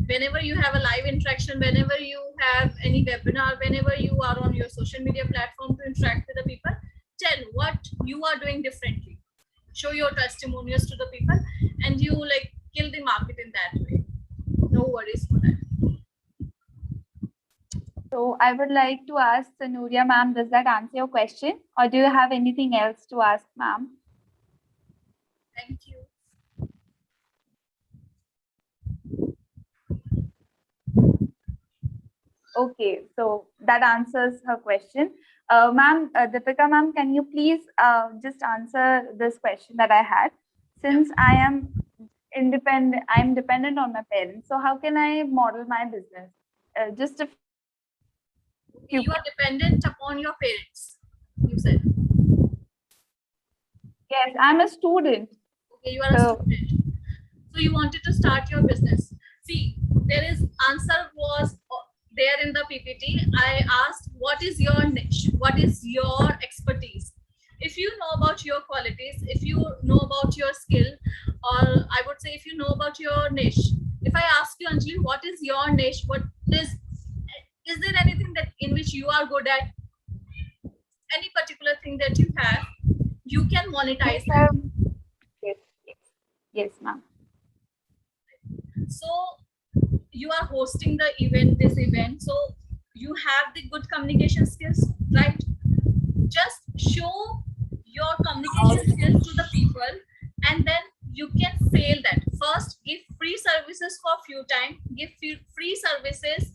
Whenever you have a live interaction, whenever you have any webinar, whenever you are on your social media platform to interact with the people, tell what you are doing differently. Show your testimonials to the people, and you like kill the market in that way. No worries for that.
So I would like to ask Sanuria ma'am, does that answer your question, or do you have anything else to ask ma'am?
Thank you.
Okay, so that answers her question. Ma'am, Deepika ma'am, can you please just answer this question that I had? Since I am independent, I'm dependent on my parents. So how can I model my business? Just a
You are dependent upon your parents, you said.
Yes, I'm a student.
Okay, you are a student. So you wanted to start your business. See, there is answer was there in the PPT. I asked, what is your niche? What is your expertise? If you know about your qualities, if you know about your skill, or I would say if you know about your niche, if I ask you, Anjali, what is your niche? What is there anything that in which you are good at? Any particular thing that you have, you can monetize that.
Yes, ma'am.
So you are hosting the event, this event, so you have the good communication skills, right? Just show your communication skills to the people, and then you can sell that. First, give free services for few time, give free services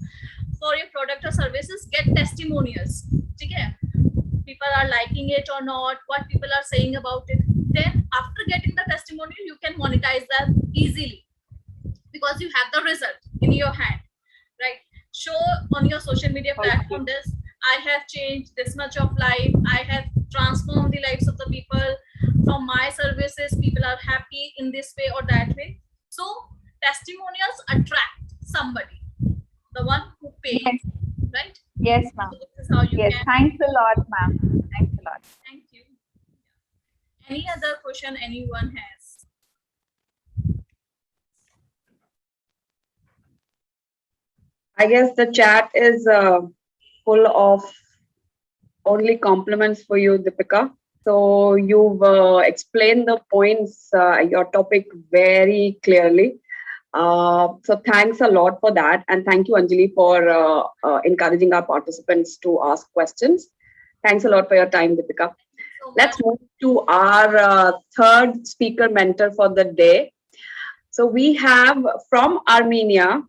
for your product or services, get testimonials. Okay? People are liking it or not, what people are saying about it. Then after getting the testimonial, you can monetize that easily, because you have the result in your hand, right? Show on your social media platform this, I have changed this much of life, I have transformed the lives of the people from my services, people are happy in this way or that way. So testimonials attract somebody, the one who pays, yes. Right?
Yes, ma'am.
So this is how you can.
Thanks a lot, ma'am. Thanks a lot.
Thank you. Any other question anyone has?
I guess the chat is full of only compliments for you, Deepika. So you've explained the points, your topic very clearly. So thanks a lot for that. And thank you, Anjali, for encouraging our participants to ask questions. Thanks a lot for your time, Deepika. Let's move to our third speaker mentor for the day. So we have from Armenia,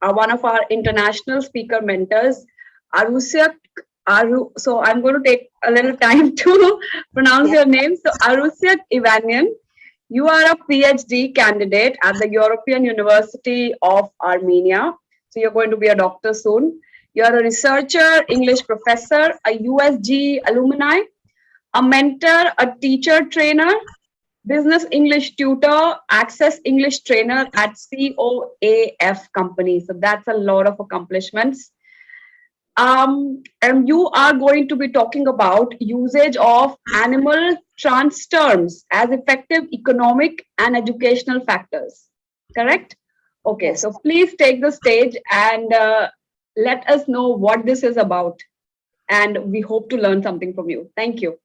one of our international speaker mentors, Arusyak. So I'm going to take a little time to pronounce your name. So Arusyak Ivanian, you are a PhD candidate at the European University of Armenia. So you're going to be a doctor soon. You're a researcher, English professor, a USG alumni, a mentor, a teacher trainer, business English tutor, access English trainer at COAF company. So that's a lot of accomplishments. And you are going to be talking about usage of animal trans terms as effective economic and educational factors. Correct? Okay, so please take the stage and let us know what this is about. And we hope to learn something from you. Thank you.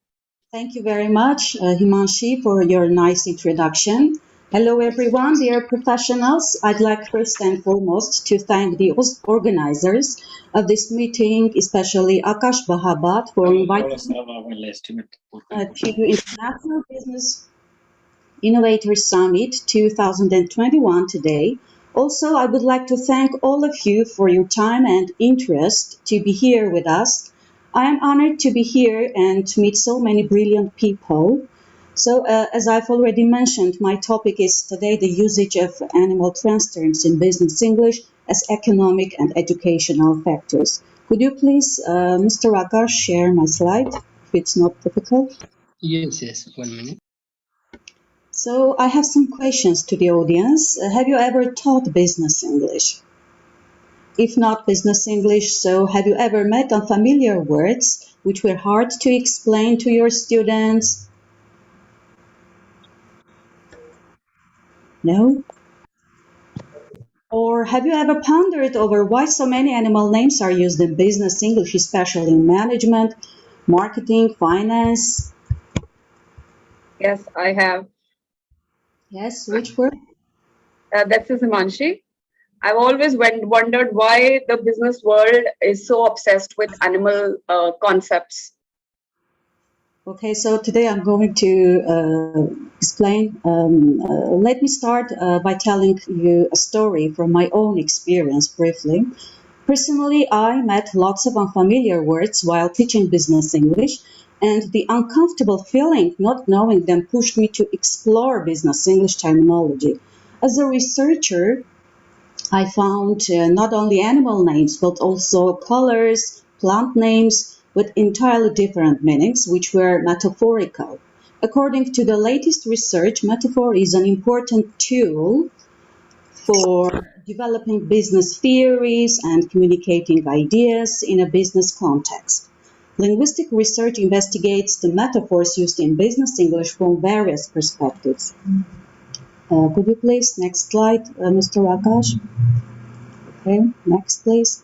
Thank you very much, Himanshi, for your nice introduction. Hello, everyone, dear professionals. I'd like first and foremost to thank the organizers of this meeting, especially Akash Bahabat, for inviting me to International Business Innovators Summit 2021 today. Also, I would like to thank all of you for your time and interest to be here with us. I am honored to be here and to meet so many brilliant people. So, as I've already mentioned, my topic is today the usage of animal trans terms in business English as economic and educational factors. Could you please, Mr. Akash, share my slide if it's not difficult?
Yes, 1 minute.
So I have some questions to the audience. Have you ever taught business English? If not business English, so have you ever met unfamiliar words which were hard to explain to your students? No? Or have you ever pondered over why so many animal names are used in business English, especially in management, marketing, finance?
Yes, I have.
Yes, which word?
This is Himanshi. I've always wondered why the business world is so obsessed with animal concepts.
Okay, so today I'm going to explain. Let me start by telling you a story from my own experience briefly. Personally, I met lots of unfamiliar words while teaching business English, and the uncomfortable feeling not knowing them pushed me to explore business English terminology. As a researcher, I found not only animal names but also colors, plant names with entirely different meanings, which were metaphorical. According to the latest research, metaphor is an important tool for developing business theories and communicating ideas in a business context. Linguistic research investigates the metaphors used in business English from various perspectives. Could you please, next slide, Mr. Akash? Okay, next please.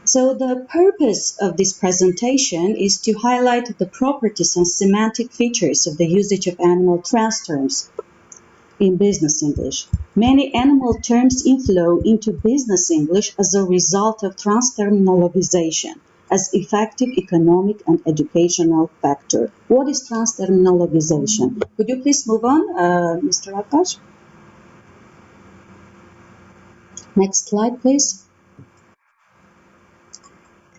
So the purpose of this presentation is to highlight the properties and semantic features of the usage of animal trans terms in business English. Many animal terms inflow into business English as a result of transterminologization as effective economic and educational factor. What is transterminologization? Could you please move on, Mr. Akash? Next slide, please.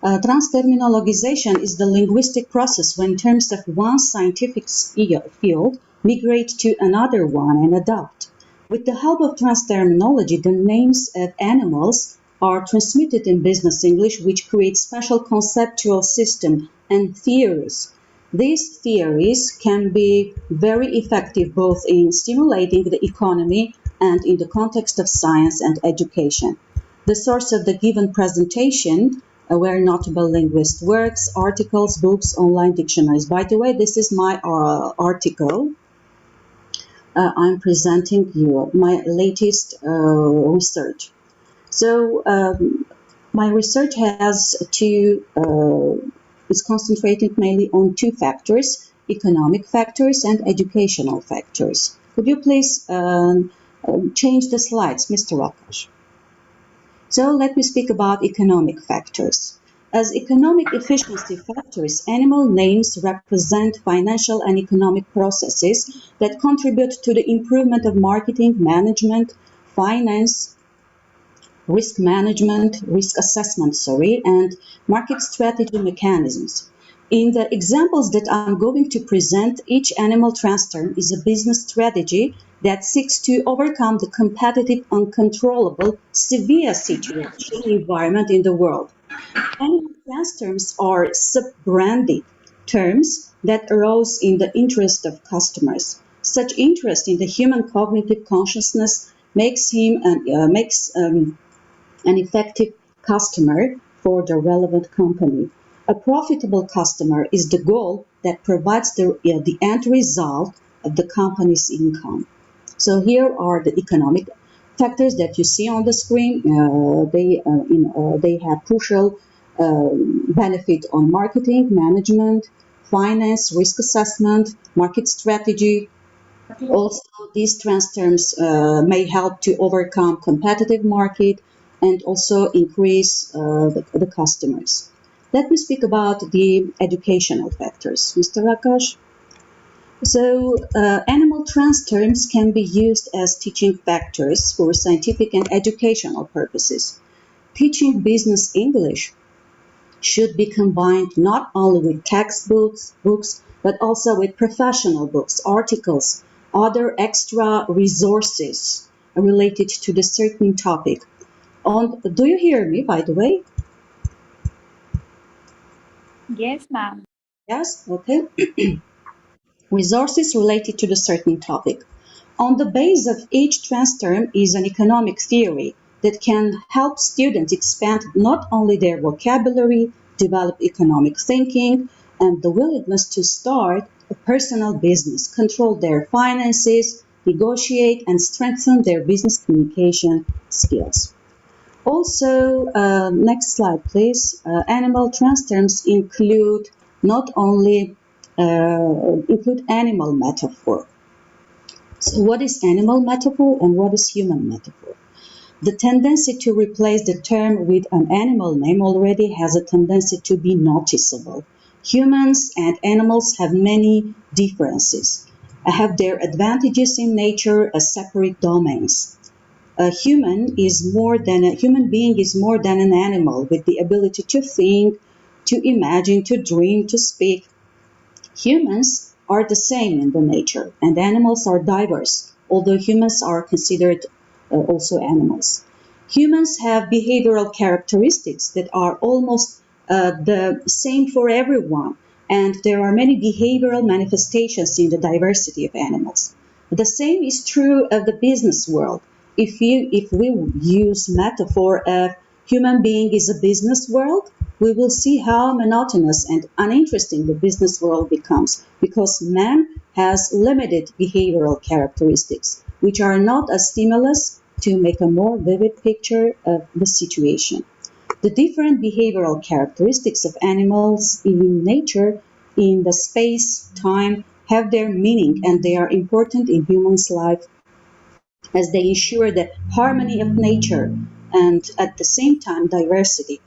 Transterminologization is the linguistic process when terms of one scientific field migrate to another one and adapt. With the help of transterminology, the names of animals are transmitted in business English, which creates special conceptual system and theories. These theories can be very effective both in stimulating the economy and in the context of science and education. The source of the given presentation were notable linguist works, articles, books, online dictionaries. By the way, this is my article. I'm presenting you my latest research. So my research has is concentrated mainly on two factors, economic factors and educational factors. Could you please change the slides, Mr. Akash? So let me speak about economic factors. As economic efficiency factors, animal names represent financial and economic processes that contribute to the improvement of marketing, management, finance, risk assessment, and market strategy mechanisms. In the examples that I'm going to present, each animal trans term is a business strategy that seeks to overcome the competitive, uncontrollable, severe situation environment in the world. Animal trans terms are sub-branded terms that arose in the interest of customers. Such interest in the human cognitive consciousness makes an effective customer for the relevant company. A profitable customer is the goal that provides the end result of the company's income. So here are the economic factors that you see on the screen. They have crucial benefit on marketing, management, finance, risk assessment, market strategy, Also, these trans terms may help to overcome competitive market and also increase the customers. Let me speak about the educational factors. Mr. Akash? So, animal trans terms can be used as teaching factors for scientific and educational purposes. Teaching business English should be combined not only with textbooks, but also with professional books, articles, other extra resources related to the certain topic. Do you hear me, by the way?
Yes, ma'am.
Yes? Okay. Resources related to the certain topic. On the base of each trans term is an economic theory that can help students expand not only their vocabulary, develop economic thinking, and the willingness to start a personal business, control their finances, negotiate, and strengthen their business communication skills. Also, next slide, please. Animal trans terms include not only include animal metaphor. So what is animal metaphor and what is human metaphor? The tendency to replace the term with an animal name already has a tendency to be noticeable. Humans and animals have many differences, have their advantages in nature as separate domains. A human being is more than an animal with the ability to think, to imagine, to dream, to speak. Humans are the same in the nature, and animals are diverse, although humans are considered also animals. Humans have behavioral characteristics that are almost the same for everyone, and there are many behavioral manifestations in the diversity of animals. The same is true of the business world. If we use metaphor of human being is a business world, we will see how monotonous and uninteresting the business world becomes because man has limited behavioral characteristics, which are not a stimulus to make a more vivid picture of the situation. The different behavioral characteristics of animals in nature, in the space, time, have their meaning and they are important in humans' life as they ensure the harmony of nature and at the same time diversity.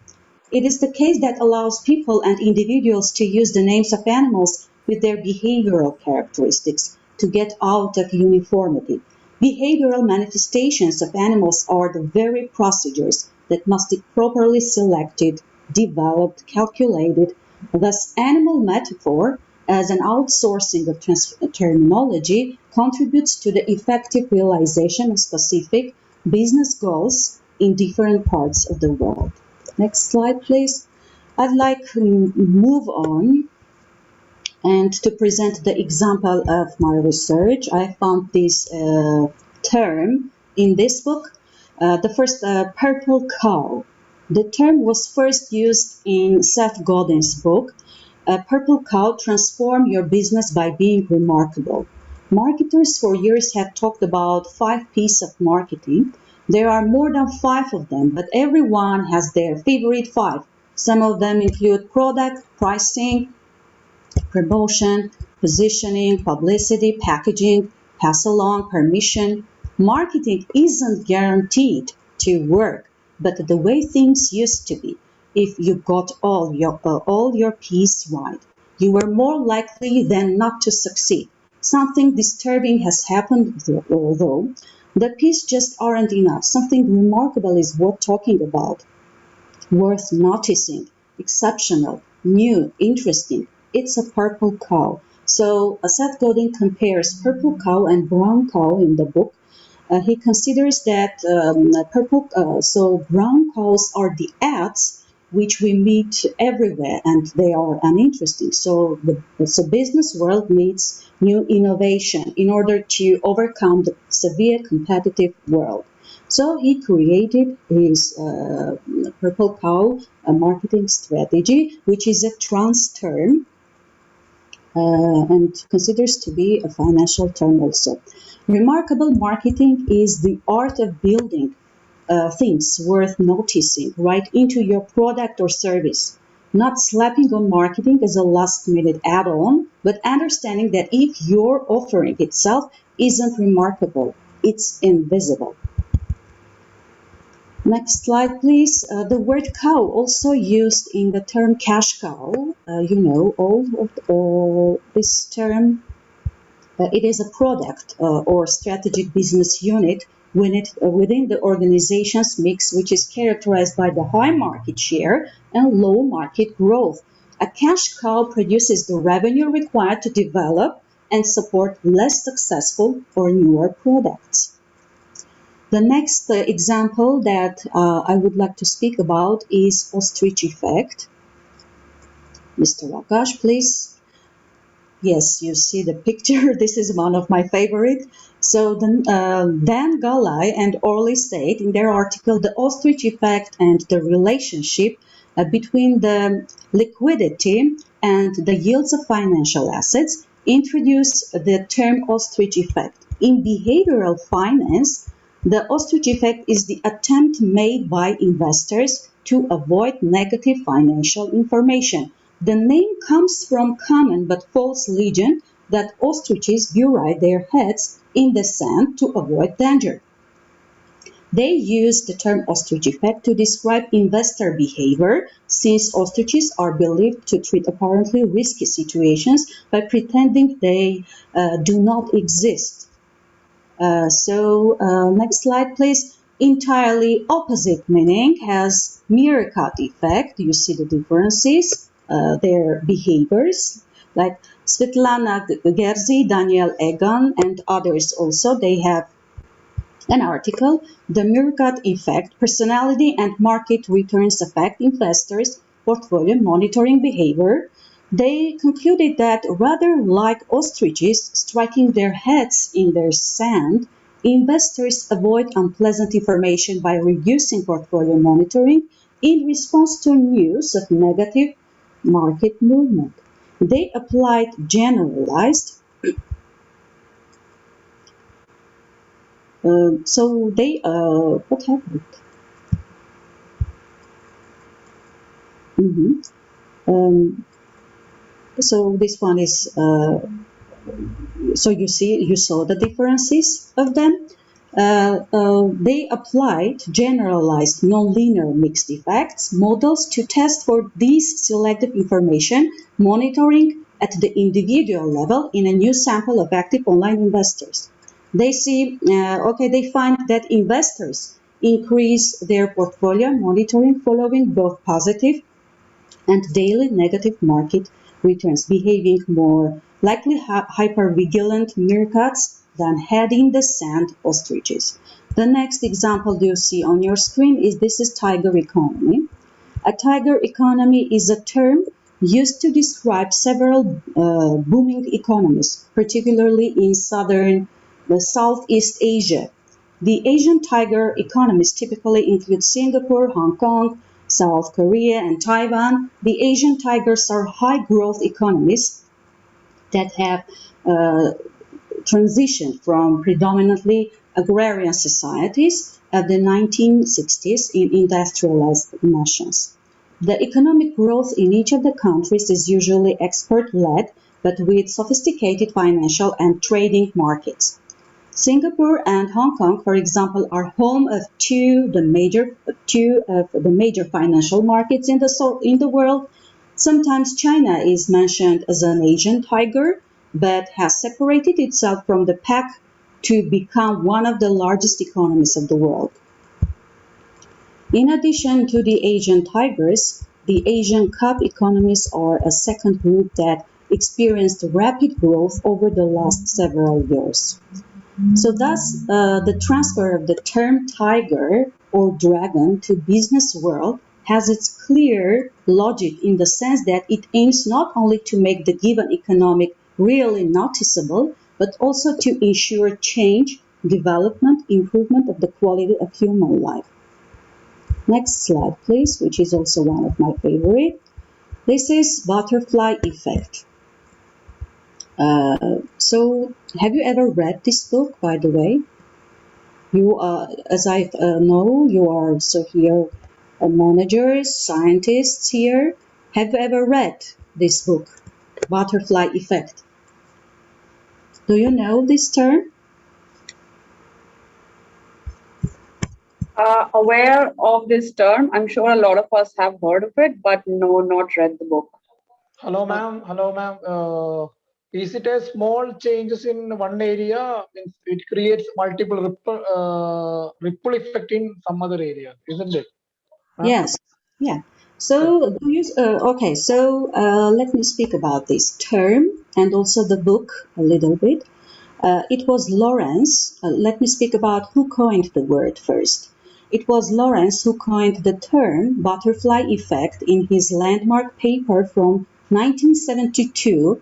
It is the case that allows people and individuals to use the names of animals with their behavioral characteristics to get out of uniformity. Behavioral manifestations of animals are the very procedures that must be properly selected, developed, calculated. Thus, animal metaphor, as an outsourcing of terminology, contributes to the effective realization of specific business goals in different parts of the world. Next slide, please. I'd like to move on and to present the example of my research. I found this term in this book. The first, purple cow. The term was first used in Seth Godin's book, Purple Cow, Transform Your Business by Being Remarkable. Marketers for years have talked about 5 P's of marketing. There are more than 5 of them, but everyone has their favorite 5. Some of them include product, pricing, promotion, positioning, publicity, packaging, pass along, permission. Marketing isn't guaranteed to work, but the way things used to be, if you got all your P's right, you were more likely than not to succeed. Something disturbing has happened though. The P's just aren't enough. Something remarkable is worth talking about, worth noticing, exceptional, new, interesting. It's a purple cow. So Seth Godin compares purple cow and brown cow in the book. He considers that brown cows are the ads which we meet everywhere and they are uninteresting. So the business world needs new innovation in order to overcome the severe competitive world. So he created his purple cow marketing strategy, which is a trans term and considers to be a financial term also. Remarkable marketing is the art of building things worth noticing right into your product or service. Not slapping on marketing as a last-minute add-on, but understanding that if your offering itself isn't remarkable, it's invisible. Next slide, please. The word cow also used in the term cash cow. You know all this term. It is a product or strategic business unit within the organization's mix, which is characterized by the high market share and low market growth. A cash cow produces the revenue required to develop and support less successful or newer products. The next example that I would like to speak about is ostrich effect. Mr. Akash, please. Yes, you see the picture. This is one of my favorite. So Dan Galai and Orley state in their article, The Ostrich Effect and the Relationship between the liquidity and the yields of financial assets, introduce the term ostrich effect. In behavioral finance, the ostrich effect is the attempt made by investors to avoid negative financial information. The name comes from common but false legend that ostriches bury their heads in the sand to avoid danger. They use the term ostrich effect to describe investor behavior, since ostriches are believed to treat apparently risky situations by pretending they do not exist. Next slide, please. Entirely opposite meaning has meerkat effect. You see the differences, their behaviors. Like Svetlana Gerzi, Daniel Egan, and others also, they have an article, The Meerkat Effect, Personality and Market Returns Affect Investors' Portfolio Monitoring Behavior. They concluded that rather like ostriches striking their heads in their sand, investors avoid unpleasant information by reducing portfolio monitoring in response to news of negative market movement. They applied generalized what happened? So this one is, so you saw the differences of them. They applied generalized nonlinear mixed effects models to test for these selective information monitoring at the individual level in a new sample of active online investors. They they find that investors increase their portfolio monitoring following both positive and daily negative market returns, behaving more likely hypervigilant meerkats than head in the sand ostriches. The next example you see on your screen is tiger economy. A tiger economy is a term used to describe several booming economies, particularly in Southeast Asia. The Asian tiger economies typically include Singapore, Hong Kong, South Korea, and Taiwan. The Asian tigers are high-growth economies that have transitioned from predominantly agrarian societies of the 1960s in industrialized nations. The economic growth in each of the countries is usually export-led, but with sophisticated financial and trading markets. Singapore and Hong Kong, for example, are home of two of the major financial markets in the world. Sometimes China is mentioned as an Asian tiger, but has separated itself from the pack to become one of the largest economies of the world. In addition to the Asian tigers, the Asian cub economies are a second group that experienced rapid growth over the last several years. So thus, the transfer of the term tiger or dragon to business world has its clear logic in the sense that it aims not only to make the given economic really noticeable, but also to ensure change, development, improvement of the quality of human life. Next slide, please, which is also one of my favorite. This is butterfly effect. So, have you ever read this book, by the way? You are, as I know, you are also here managers, scientists here. Have you ever read this book, Butterfly Effect? Do you know this term?
Aware of this term. I'm sure a lot of us have heard of it, but no, not read the book.
Hello, ma'am. Hello, ma'am. Is it a small changes in one area? Means it creates multiple ripple effect in some other area, isn't it? Ma'am?
Yes. Yeah. So, okay. So, let me speak about this term and also the book a little bit. It was Lawrence. Let me speak about who coined the word first. It was Lawrence who coined the term butterfly effect in his landmark paper from 1972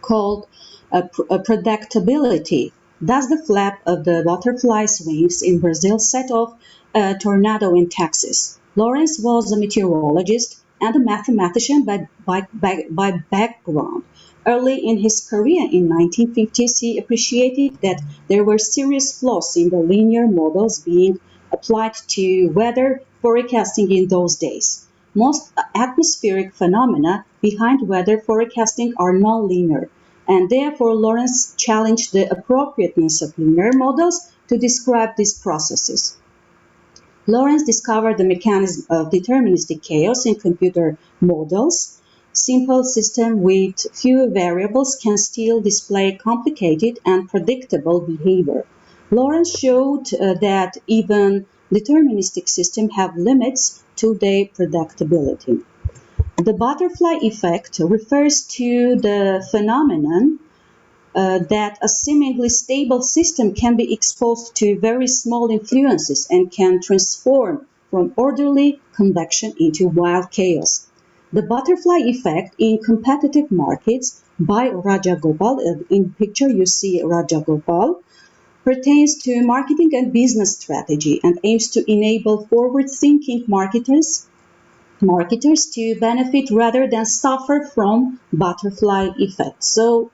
called predictability. Does the flap of the butterfly's wings in Brazil set off a tornado in Texas? Lawrence was a meteorologist and a mathematician by background. Early in his career in 1950s, he appreciated that there were serious flaws in the linear models being applied to weather forecasting in those days. Most atmospheric phenomena behind weather forecasting are nonlinear, and therefore Lawrence challenged the appropriateness of linear models to describe these processes. Lawrence discovered the mechanism of deterministic chaos in computer models. Simple systems with few variables can still display complicated and predictable behavior. Lawrence showed that even deterministic systems have limits to their predictability. The butterfly effect refers to the phenomenon that a seemingly stable system can be exposed to very small influences and can transform from orderly convection into wild chaos. The butterfly effect in competitive markets by Rajagopal, in picture you see Rajagopal, pertains to marketing and business strategy and aims to enable forward-thinking marketers to benefit rather than suffer from butterfly effect. So,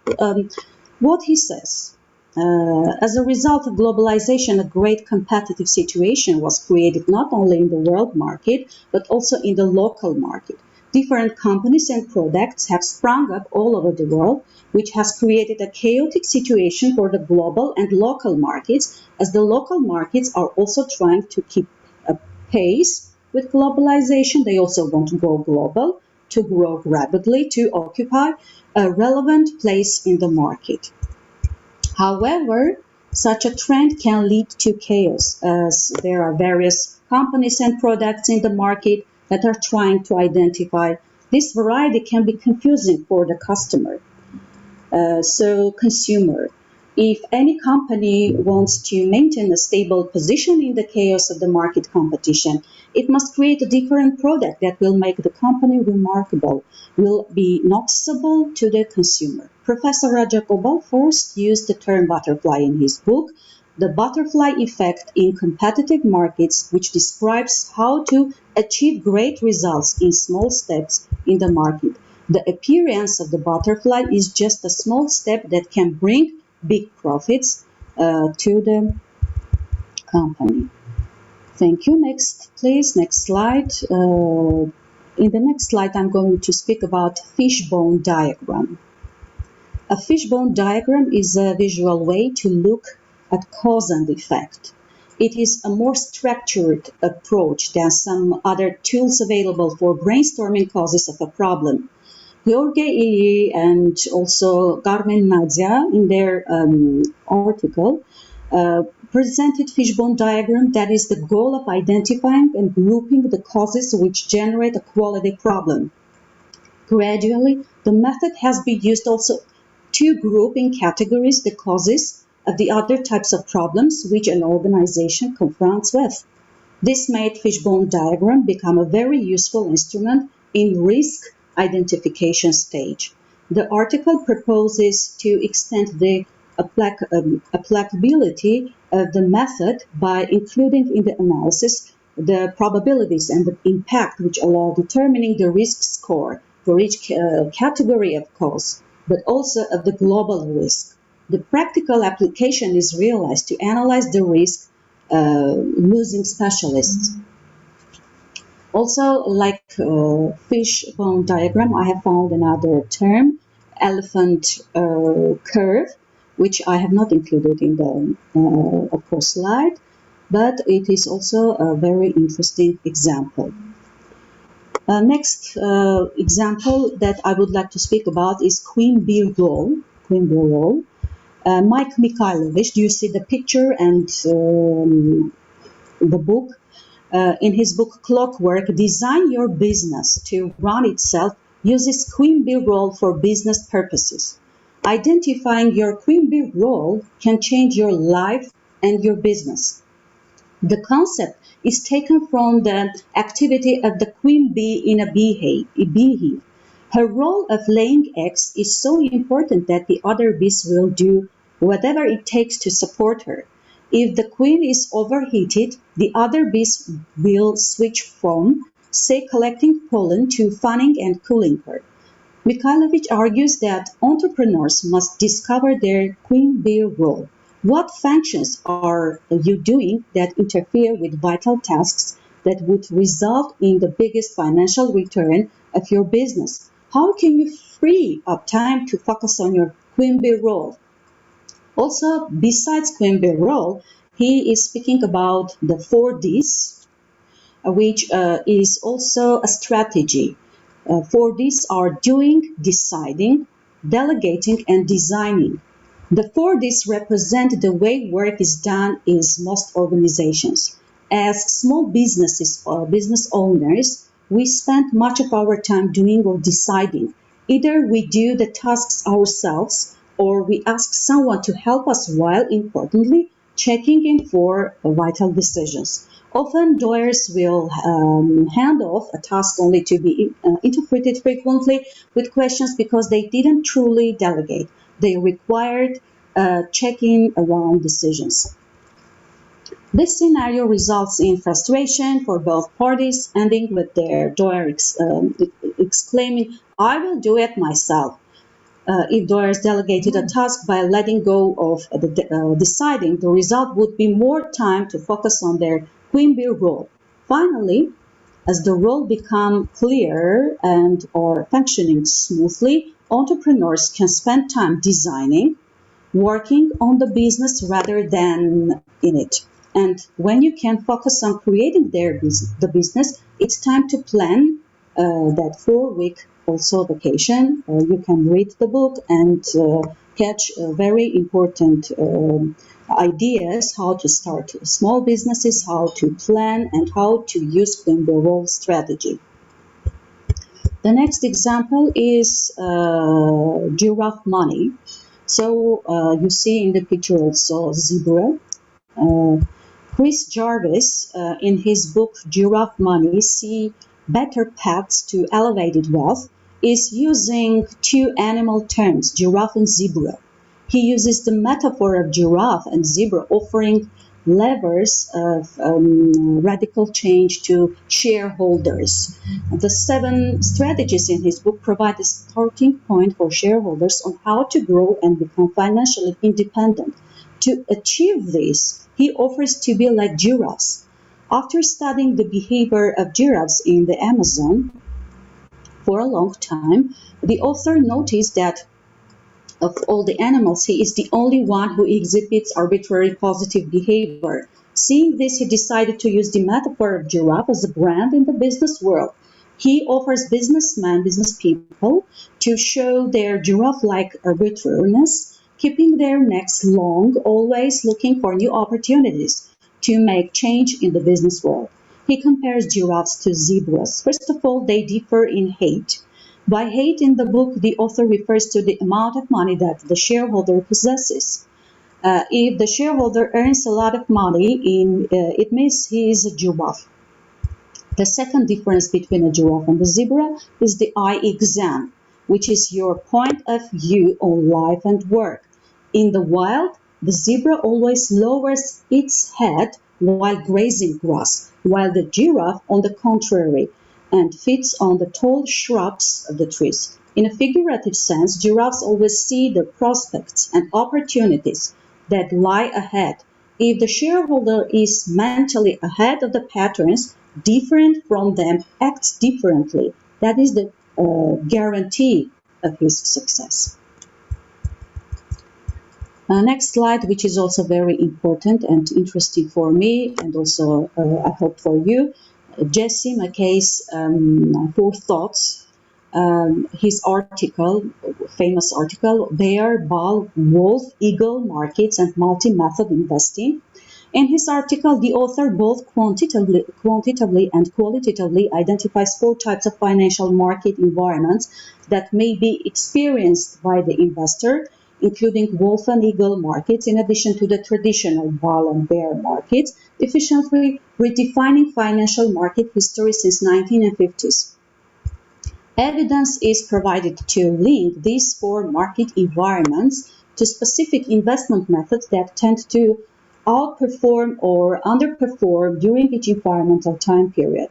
what he says, as a result of globalization, a great competitive situation was created not only in the world market, but also in the local market. Different companies and products have sprung up all over the world, which has created a chaotic situation for the global and local markets, as the local markets are also trying to keep a pace with globalization. They also want to go global, to grow rapidly, to occupy a relevant place in the market. However, such a trend can lead to chaos, as there are various companies and products in the market that are trying to identify. This variety can be confusing for the customer. Consumer, if any company wants to maintain a stable position in the chaos of the market competition, it must create a different product that will make the company remarkable, will be noticeable to the consumer. Professor Rajagopal first used the term butterfly in his book, The Butterfly Effect in Competitive Markets, which describes how to achieve great results in small steps in the market. The appearance of the butterfly is just a small step that can bring big profits to the company. Thank you. Next, please. Next slide. In the next slide, I'm going to speak about fishbone diagram. A fishbone diagram is a visual way to look at cause and effect. It is a more structured approach than some other tools available for brainstorming causes of a problem. George and also Carmen Nadia in their article presented fishbone diagram that is the goal of identifying and grouping the causes which generate a quality problem. Gradually, the method has been used also to group in categories the causes of the other types of problems which an organization confronts with. This made fishbone diagram become a very useful instrument in risk identification stage. The article proposes to extend the applicability of the method by including in the analysis the probabilities and the impact which allow determining the risk score for each category of cause, but also of the global risk. The practical application is realized to analyze the risk using specialists. Also, like fishbone diagram, I have found another term, elephant curve, which I have not included in the, of course, slide, but it is also a very interesting example. Next example that I would like to speak about is Queen Bee Roll. Queen Bee Roll. Mike Mikhailovich, do you see the picture and the book? In his book Clockwork, Design Your Business to Run Itself, uses Queen Bee Roll for business purposes. Identifying your Queen Bee Roll can change your life and your business. The concept is taken from the activity of the queen bee in a beehive. Her role of laying eggs is so important that the other bees will do whatever it takes to support her. If the queen is overheated, the other bees will switch from, say, collecting pollen to fanning and cooling her. Mikhailovich argues that entrepreneurs must discover their queen bee role. What functions are you doing that interfere with vital tasks that would result in the biggest financial return of your business? How can you free up time to focus on your queen bee role? Also, besides queen bee role, he is speaking about the 4Ds, which is also a strategy. 4Ds are doing, deciding, delegating, and designing. The 4Ds represent the way work is done in most organizations. As small businesses or business owners, we spend much of our time doing or deciding. Either we do the tasks ourselves or we ask someone to help us while, importantly, checking in for vital decisions. Often, doers will hand off a task only to be interpreted frequently with questions because they didn't truly delegate. They required checking around decisions. This scenario results in frustration for both parties, ending with their doer exclaiming, "I will do it myself." If doers delegated a task by letting go of deciding, the result would be more time to focus on their queen bee role. Finally, as the role becomes clearer and or functioning smoothly, entrepreneurs can spend time designing, working on the business rather than in it. And when you can focus on creating the business, it's time to plan that 4-week also vacation. You can read the book and catch very important ideas how to start small businesses, how to plan, and how to use the role strategy. The next example is giraffe money. So you see in the picture also zebra. Chris Jarvis, in his book Giraffe Money, See Better Paths to Elevated Wealth, is using two animal terms, giraffe and zebra. He uses the metaphor of giraffe and zebra offering levers of radical change to shareholders. The 7 strategies in his book provide a starting point for shareholders on how to grow and become financially independent. To achieve this, he offers to be like giraffes. After studying the behavior of giraffes in the Amazon for a long time, the author noticed that of all the animals, he is the only one who exhibits arbitrary positive behavior. Seeing this, he decided to use the metaphor of giraffe as a brand in the business world. He offers business people, to show their giraffe-like arbitrariness, keeping their necks long, always looking for new opportunities to make change in the business world. He compares giraffes to zebras. First of all, they differ in hate. By hate in the book, the author refers to the amount of money that the shareholder possesses. If the shareholder earns a lot of money, it means he is a giraffe. The second difference between a giraffe and a zebra is the eye exam, which is your point of view on life and work. In the wild, the zebra always lowers its head while grazing grass, while the giraffe, on the contrary, and feeds on the tall shrubs of the trees. In a figurative sense, giraffes always see the prospects and opportunities that lie ahead. If the shareholder is mentally ahead of the patterns, different from them acts differently. That is the guarantee of his success. Next slide, which is also very important and interesting for me, and also I hope for you. Jesse Mackay's 4 thoughts. His article, famous article, Bear, Bull, Wolf, Eagle Markets and Multi-Method Investing. In his article, the author both quantitatively and qualitatively identifies 4 types of financial market environments that may be experienced by the investor, including wolf and eagle markets, in addition to the traditional bull and bear markets, efficiently redefining financial market history since 1950s. Evidence is provided to link these 4 market environments to specific investment methods that tend to outperform or underperform during each environmental time period.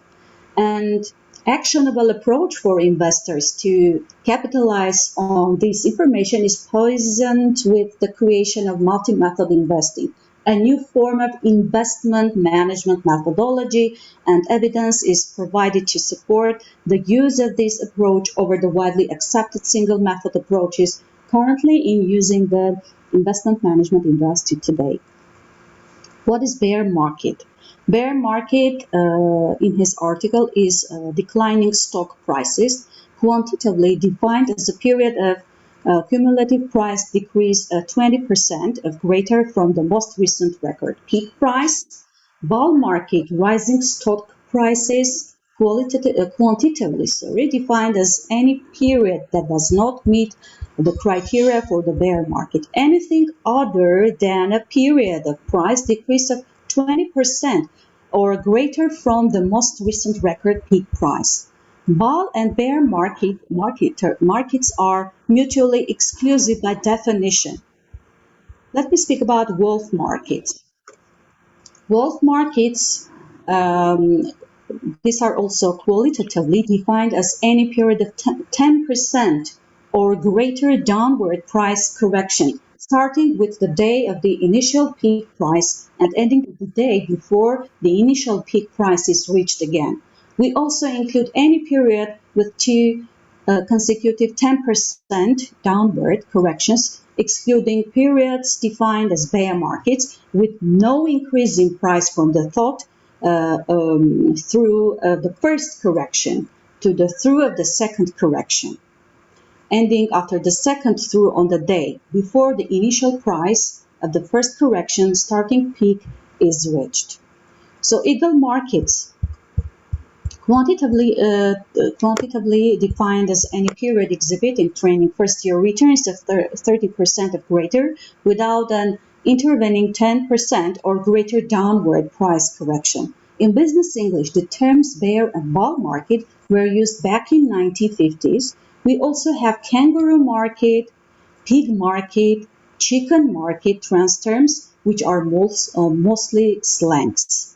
And actionable approach for investors to capitalize on this information is poisoned with the creation of multi-method investing, a new form of investment management methodology, and evidence is provided to support the use of this approach over the widely accepted single method approaches currently in using the investment management industry today. What is bear market? Bear market, in his article, is declining stock prices, quantitatively defined as a period of cumulative price decrease 20% or greater from the most recent record peak price. Bull market, rising stock prices, quantitatively defined as any period that does not meet the criteria for the bear market. Anything other than a period of price decrease of 20% or greater from the most recent record peak price. Bull and bear markets are mutually exclusive by definition. Let me speak about wolf markets. Wolf markets, these are also qualitatively defined as any period of 10% or greater downward price correction, starting with the day of the initial peak price and ending with the day before the initial peak price is reached again. We also include any period with 2 consecutive 10% downward corrections, excluding periods defined as bear markets with no increase in price from the through the first correction to the through of the second correction, ending after the second through on the day before the initial price of the first correction starting peak is reached. So eagle markets, quantitatively defined as any period exhibiting trailing first-year returns of 30% or greater without an intervening 10% or greater downward price correction. In business English, the terms bear and bull market were used back in 1950s. We also have kangaroo market, pig market, chicken market trans terms, which are mostly slangs.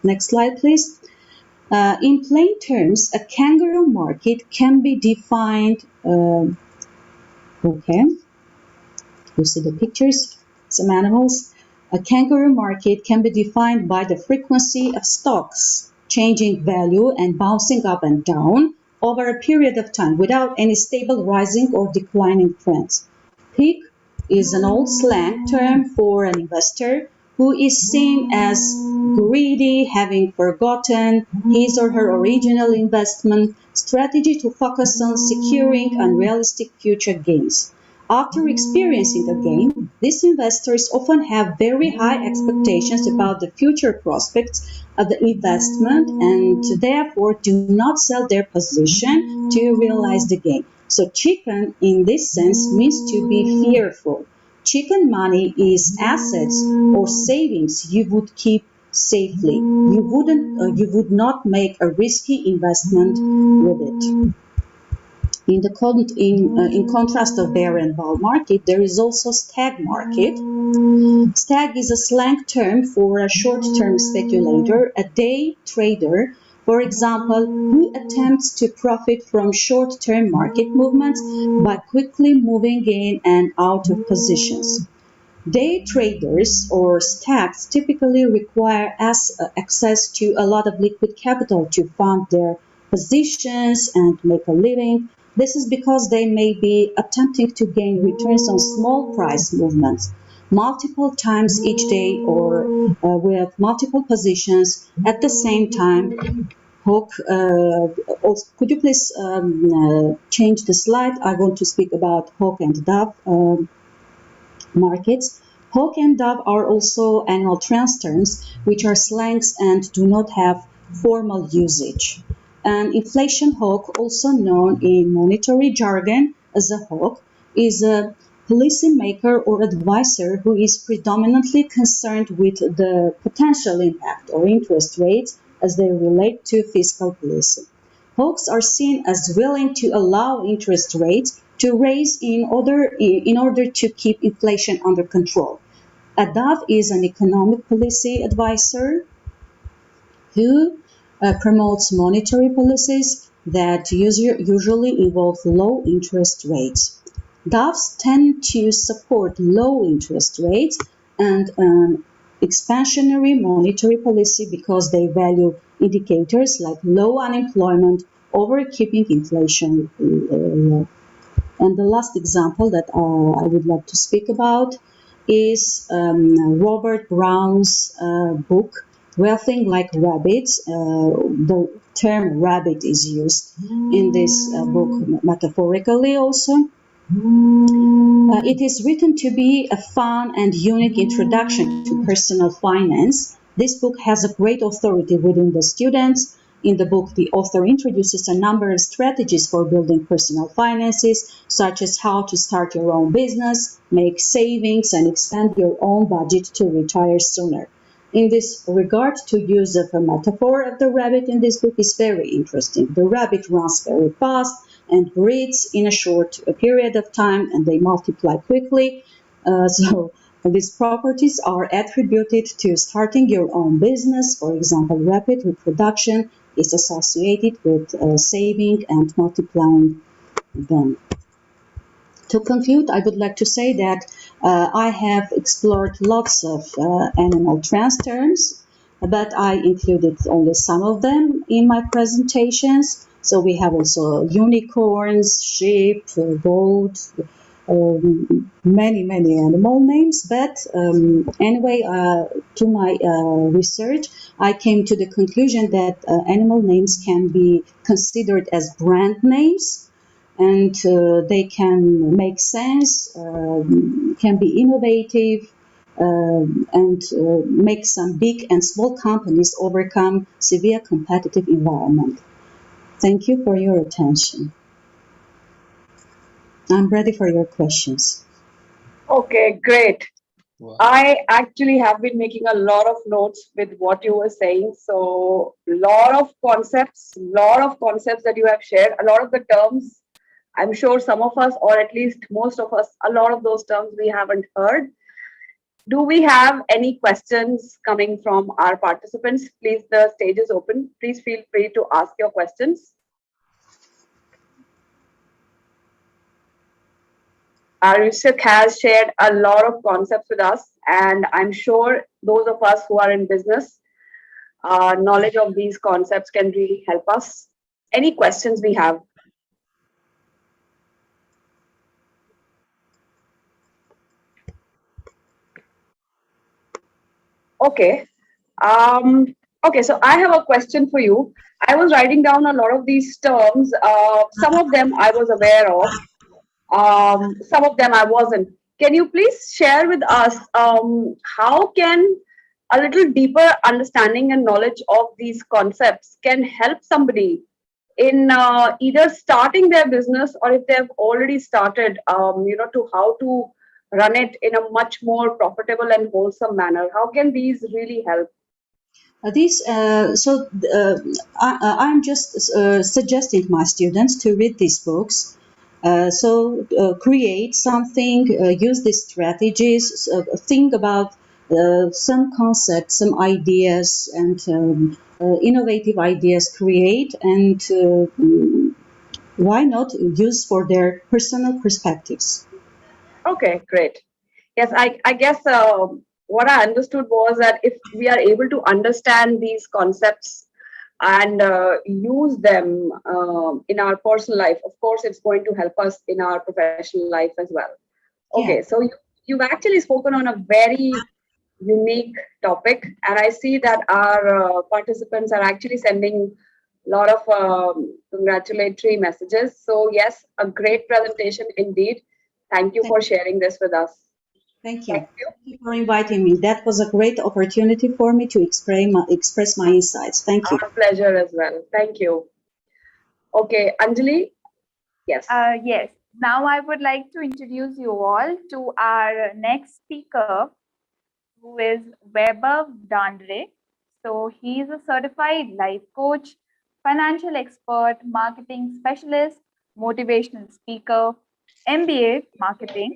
Next slide, please. In plain terms, a kangaroo market can be defined, okay, you see the pictures, some animals. A kangaroo market can be defined by the frequency of stocks changing value and bouncing up and down over a period of time without any stable rising or declining trends. Pig is an old slang term for an investor who is seen as greedy, having forgotten his or her original investment strategy to focus on securing unrealistic future gains. After experiencing a gain, these investors often have very high expectations about the future prospects of the investment and therefore do not sell their position to realize the gain. So chicken in this sense means to be fearful. Chicken money is assets or savings you would keep safely. You would not make a risky investment with it. In contrast of bear and bull market, there is also stag market. Stag is a slang term for a short-term speculator, a day trader, for example, who attempts to profit from short-term market movements by quickly moving in and out of positions. Day traders or stacks typically require access to a lot of liquid capital to fund their positions and make a living. This is because they may be attempting to gain returns on small price movements multiple times each day or with multiple positions at the same time. Hook, also, could you please change the slide? I want to speak about Hook and Dove markets. Hawk and dove are also annual trans terms, which are slangs and do not have formal usage. An inflation hawk, also known in monetary jargon as a hawk, is a policymaker or advisor who is predominantly concerned with the potential impact of interest rates as they relate to fiscal policy. Hawks are seen as willing to allow interest rates to raise in order to keep inflation under control. A dove is an economic policy advisor who promotes monetary policies that usually involve low interest rates. Doves tend to support low interest rates and expansionary monetary policy because they value indicators like low unemployment over keeping inflation low. And the last example that I would like to speak about is Robert Brown's book, Wealthing Like Rabbits. The term rabbit is used in this book metaphorically also. It is written to be a fun and unique introduction to personal finance. This book has a great authority within the students. In the book, the author introduces a number of strategies for building personal finances, such as how to start your own business, make savings, and expand your own budget to retire sooner. In this regard, to use of a metaphor of the rabbit in this book is very interesting. The rabbit runs very fast and breeds in a short period of time, and they multiply quickly. So these properties are attributed to starting your own business. For example, rapid reproduction is associated with saving and multiplying them. To conclude, I would like to say that I have explored lots of animal trans terms, but I included only some of them in my presentations. So we have also unicorns, sheep, goat, many animal names. But anyway, to my research, I came to the conclusion that animal names can be considered as brand names, and they can make sense, can be innovative, and make some big and small companies overcome severe competitive environment. Thank you for your attention. I'm ready for your questions.
Okay, great.
Wow.
I actually have been making a lot of notes with what you were saying. So, lot of concepts that you have shared, a lot of the terms, I'm sure some of us, or at least most of us, a lot of those terms we haven't heard. Do we have any questions coming from our participants? Please, the stage is open. Please feel free to ask your questions. Arishik has shared a lot of concepts with us, and I'm sure those of us who are in business, knowledge of these concepts can really help us. Any questions we have? Okay. Okay, so I have a question for you. I was writing down a lot of these terms. Some of them I was aware of. Some of them I wasn't. Can you please share with us how can a little deeper understanding and knowledge of these concepts can help somebody in either starting their business, or if they've already started, to how to run it in a much more profitable and wholesome manner? How can these really help?
I'm just suggesting my students to read these books. Create something, use these strategies, think about some concepts, some ideas, and innovative ideas, create, and why not use for their personal perspectives.
Okay, great. Yes, I guess what I understood was that if we are able to understand these concepts and use them in our personal life, of course, it's going to help us in our professional life as well. Okay,
Yeah.
so you've actually spoken on a very unique topic, and I see that our participants are actually sending a lot of congratulatory messages. So yes, a great presentation indeed. Thank you for sharing this with us.
Thank you.
Thank you.
Thank you for inviting me. That was a great opportunity for me to express my insights. Thank you.
Our pleasure as well. Thank you. Okay, Anjali. Yes.
Yes. Now I would like to introduce you all to our next speaker, who is Weber Dandre. So he is a certified life coach, financial expert, marketing specialist, motivational speaker, MBA marketing,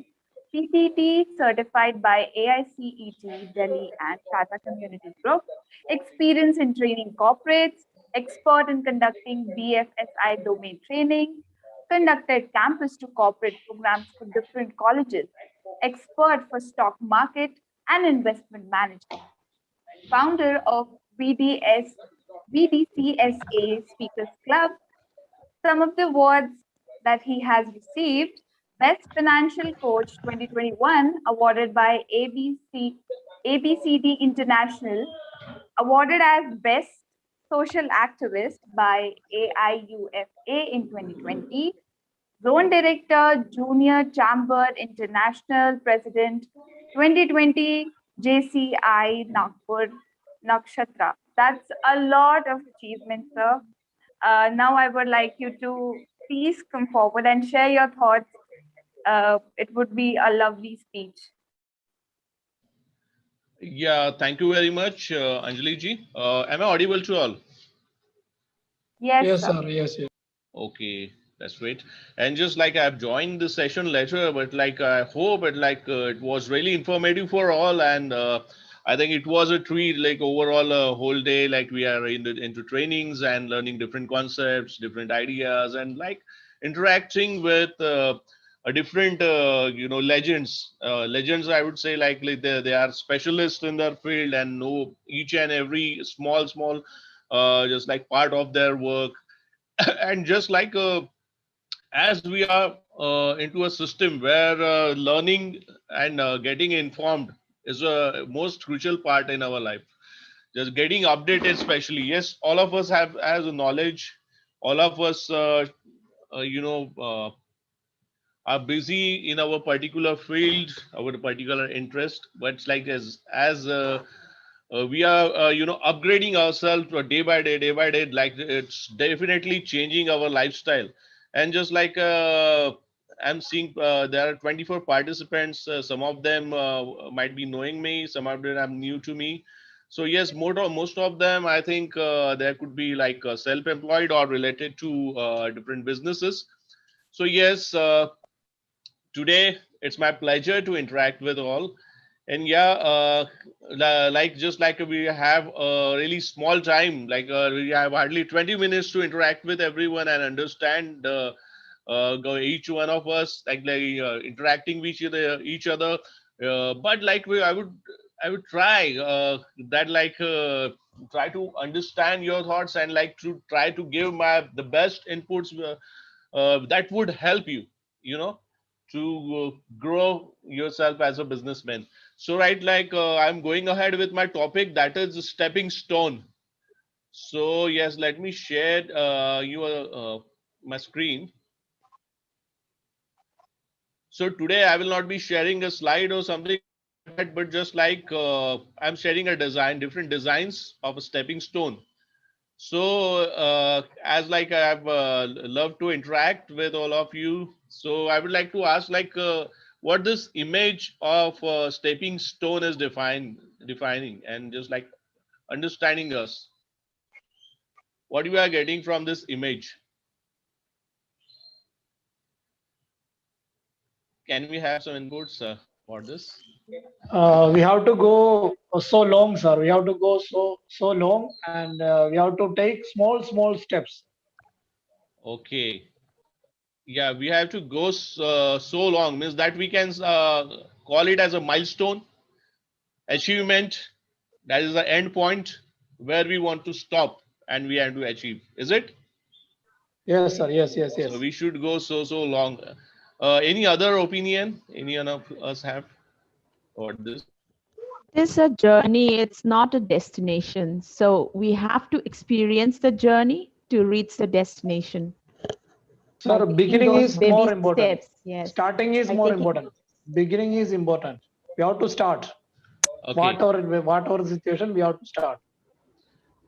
CTT certified by AICET Delhi and Tata Community Group, experience in training corporates, expert in conducting BFSI domain training, conducted campus to corporate programs for different colleges, expert for stock market and investment management, founder of VDCSA Speakers Club. Some of the awards that he has received: Best Financial Coach 2021, awarded by ABCD International, awarded as Best Social Activist by AIUFA in 2020, Zone Director, Junior Chamber International President 2020, JCI Nagpur Nakshatra. That's a lot of achievements, sir. Now I would like you to please come forward and share your thoughts. It would be a lovely speech.
Yeah, thank you very much, Anjali ji. Am I audible to all?
Yes,
Yes,
sir.
sir. Yes, yes.
Okay, that's great. And just like I've joined the session later, but like I hope it was really informative for all, and I think it was a treat. Like overall, a whole day, like we are into trainings and learning different concepts, different ideas, and like interacting with a different legends. Legends, I would say, like they are specialists in their field and know each and every small just like part of their work. And just like as we are into a system where learning and getting informed is a most crucial part in our life, just getting updated, especially. Yes, all of us have as a knowledge, all of us uh, you know uh, are busy in our particular field, our particular interest, but it's like as we are upgrading ourselves day by day, like it's definitely changing our lifestyle. And just like I'm seeing there are 24 participants, some of them might be knowing me, some of them are new to me. So yes, most of them, I think there could be like self-employed or related to different businesses. So yes, today it's my pleasure to interact with all. And yeah, like just like we have a really small time, like we have hardly 20 minutes to interact with everyone and understand each one of us, like interacting with each other. But like I would try that, like try to understand your thoughts and like to try to give my the best inputs that would help you, you know to grow yourself as a businessman. So right, like I'm going ahead with my topic, that is stepping stone. So yes, let me share your my screen. So today I will not be sharing a slide or something like that, but just like I'm sharing a design, different designs of a stepping stone. So, as like I've loved to interact with all of you, so I would like to ask, like, what this image of stepping stone is defining, and just like understanding us, what you are getting from this image. Can we have some inputs for this?
We have to go so long, sir. We have to go so long, and we have to take small steps.
Okay. Yeah, we have to go so long, means that we can call it as a milestone, achievement. That is the end point where we want to stop and we have to achieve. Is it?
Yes, sir. Yes, yes,
So
yes.
we should go so long. Any other opinion? Any one of us have about this?
It is a journey, it's not a destination. So we have to experience the journey to reach the destination. By
Sir,
taking
beginning
those
is
baby
more important.
steps. Yes.
Starting is
By
more
taking
important. Beginning is important. We have to start.
Okay.
Whatever situation, we have to start.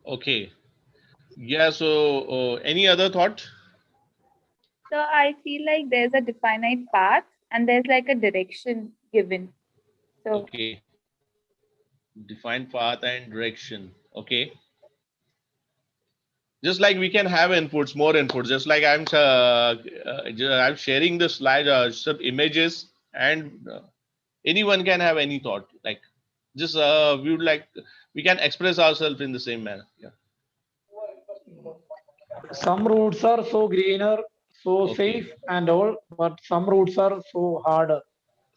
Okay. Yeah. So any other thought?
So I feel like there's a definite path and there's like a direction given. So
Okay. Define path and direction. Okay. Just like we can have inputs, more inputs. Just like I'm sharing the slide, some images, and anyone can have any thought. Like just we would like we can express ourselves in the same manner. Yeah.
Some routes are so greener, so
Okay.
safe and all, but some routes are so harder.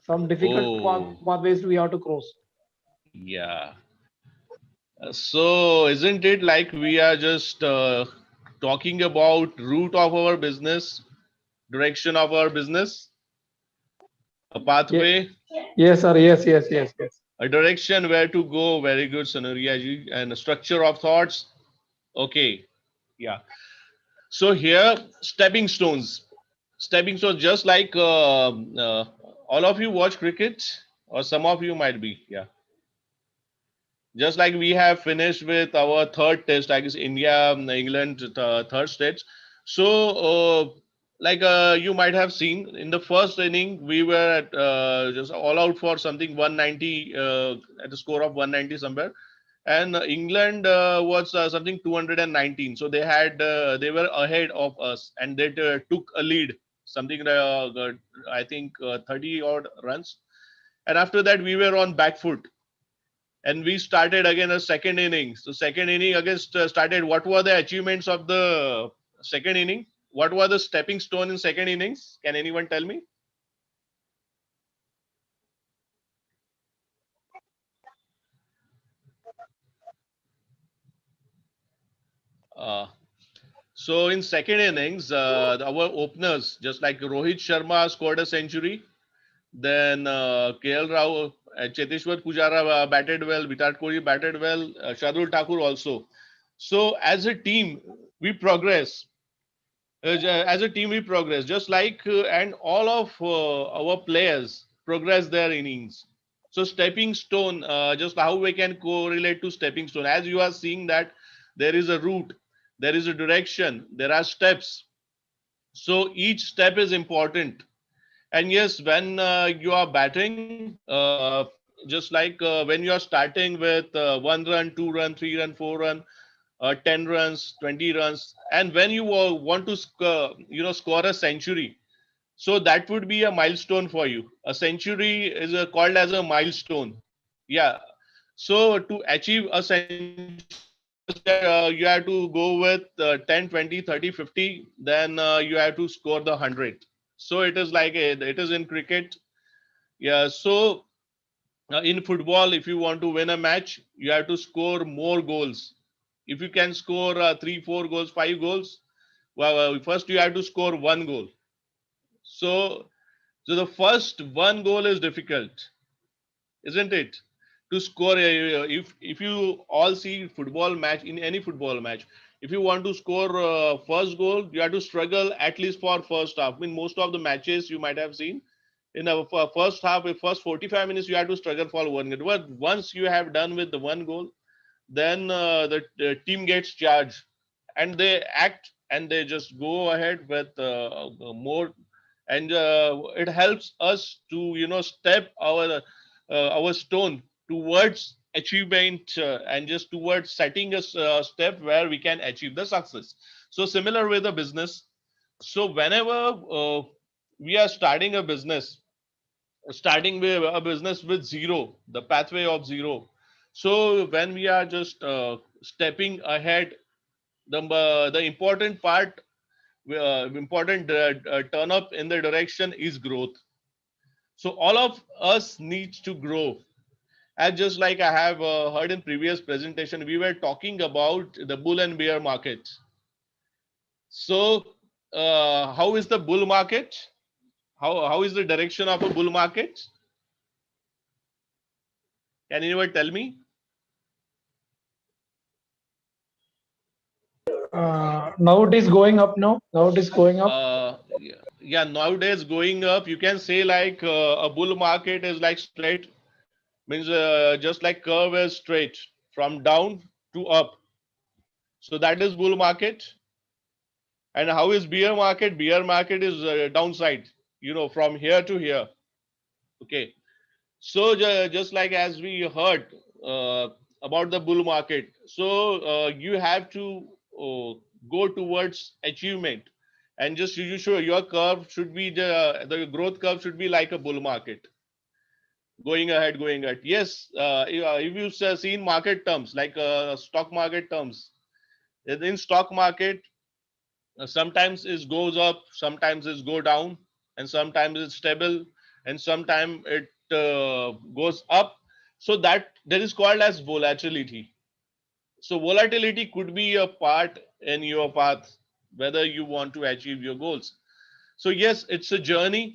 Some difficult
Oh,
pathways we have to cross.
yeah. So isn't it like we are just talking about route of our business, direction of our business, a
Yeah.
pathway,
Yes, sir. Yes, yes, yes, yes.
a direction where to go? Very good, Sonoria ji. And a structure of thoughts. Okay. Yeah. So here, stepping stones. Stepping stones, just like all of you watch cricket, or some of you might be. Yeah. Just like we have finished with our third test, I guess India, England, third stage. So, like you might have seen in the first inning, we were at just all out for something 190 at a score of 190 somewhere, and England was something 219. So they were ahead of us, and they took a lead, something I think 30 odd runs, and after that we were on back foot and we started again a second inning. So second inning against started. What were the achievements of the second inning? What were the stepping stone in second innings? Can anyone tell me? Uh, so in second innings, our openers, just like Rohit Sharma scored a century, then KL Rao, Cheteshwar Pujara batted well, Virat Kohli batted well, Shardul Thakur also. So as a team, we progress. As a team we progress just like and all of our players progress their innings. So stepping stone, just how we can correlate to stepping stone, as you are seeing that there is a route, there is a direction, there are steps. So each step is important. And yes, when you are batting, just like when you are starting with 1 run, 2 run, 3 run, 4 run, 10 runs, 20 runs, and when you want to score a century, so that would be a milestone for you. A century is called as a milestone. Yeah. So to achieve a century, just you have to go with 10, 20, 30, 50. Then you have to score the 100. So it is like it is in cricket. Yeah. So in football, if you want to win a match, you have to score more goals. If you can score 3, 4 goals, 5 goals, well, first you have to score 1 goal. So, so the first 1 goal is difficult, isn't it? To score, if you all see football match, in any football match, if you want to score first goal, you have to struggle at least for first half. I mean, most of the matches you might have seen in the first half, first 45 minutes, you have to struggle for 1 goal. But once you have done with the 1 goal, then the team gets charged and they act and they just go ahead with more, and it helps us to step our stone towards achievement, and just towards setting a step where we can achieve the success. So similar with the business. So whenever we are starting a business, starting with a business with zero, the pathway of zero. So when we are just stepping ahead, the important part, important turn up in the direction is growth. So all of us needs to grow. And just like I have heard in previous presentation, we were talking about the bull and bear market. So how is the bull market? How is the direction of a bull market? Can anyone tell me?
Now it is going up now. Now it is going up.
Yeah, nowadays going up, you can say like a bull market is like straight, means just like curve is straight from down to up. So that is bull market. And how is bear market? Bear market is downside, from here to here. Okay. So just like as we heard uh, about the bull market, so you have to go towards achievement, and just you sure your curve should be the growth curve should be like a bull market, going ahead, going ahead. Yes, if you've seen market terms like stock market terms, in stock market sometimes it goes up, sometimes it go down, and sometimes it's stable, and sometimes it goes up. So that is called as volatility. So volatility could be a part in your path, whether you want to achieve your goals. So yes, it's a journey.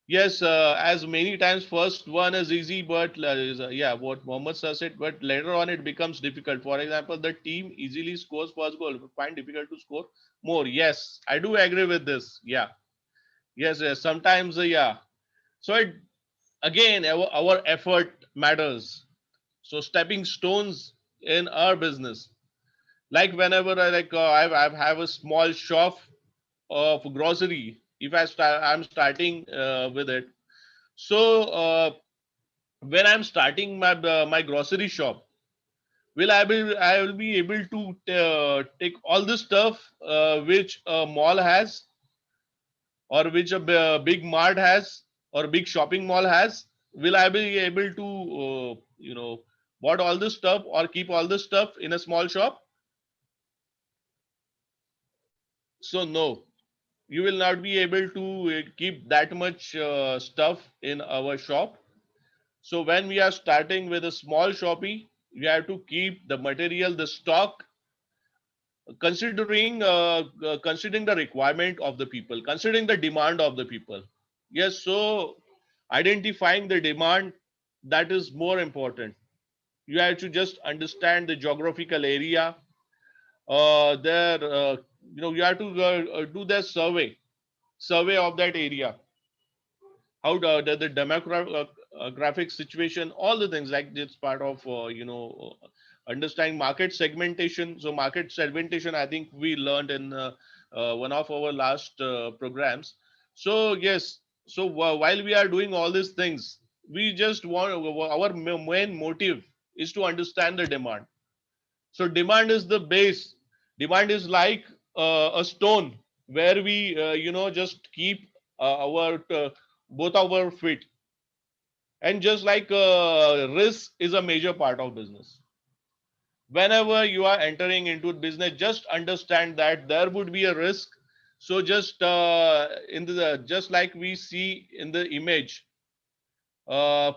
Yes, as many times first one is easy, but yeah, what Mohammed sir said, but later on it becomes difficult. For example, the team easily scores first goal, but find difficult to score more. Yes, I do agree with this. Yeah, yes, yes. Sometimes, yeah. So again, our effort matters. So stepping stones in our business, like whenever I have a small shop of grocery. If I'm starting with it, so when I'm starting my grocery shop, I will be able to take all the stuff which a mall has, or which a big mart has, or big shopping mall has? Will I be able to bought all this stuff or keep all this stuff in a small shop? So no, you will not be able to keep that much stuff in our shop. So when we are starting with a small shoppy, we have to keep the material, the stock, considering the requirement of the people, considering the demand of the people. Yes, so identifying the demand, that is more important. You have to just understand the geographical area. There, you have to do the survey of that area, how the demographic situation, all the things like this part of understanding market segmentation. So market segmentation, I think we learned in one of our last programs. So yes, so while we are doing all these things, we just want, our main motive is to understand the demand. So demand is the base. Demand is like a stone where we just keep our both our feet. And just like risk is a major part of business. Whenever you are entering into business, just understand that there would be a risk. So just in the just like we see in the image, uh,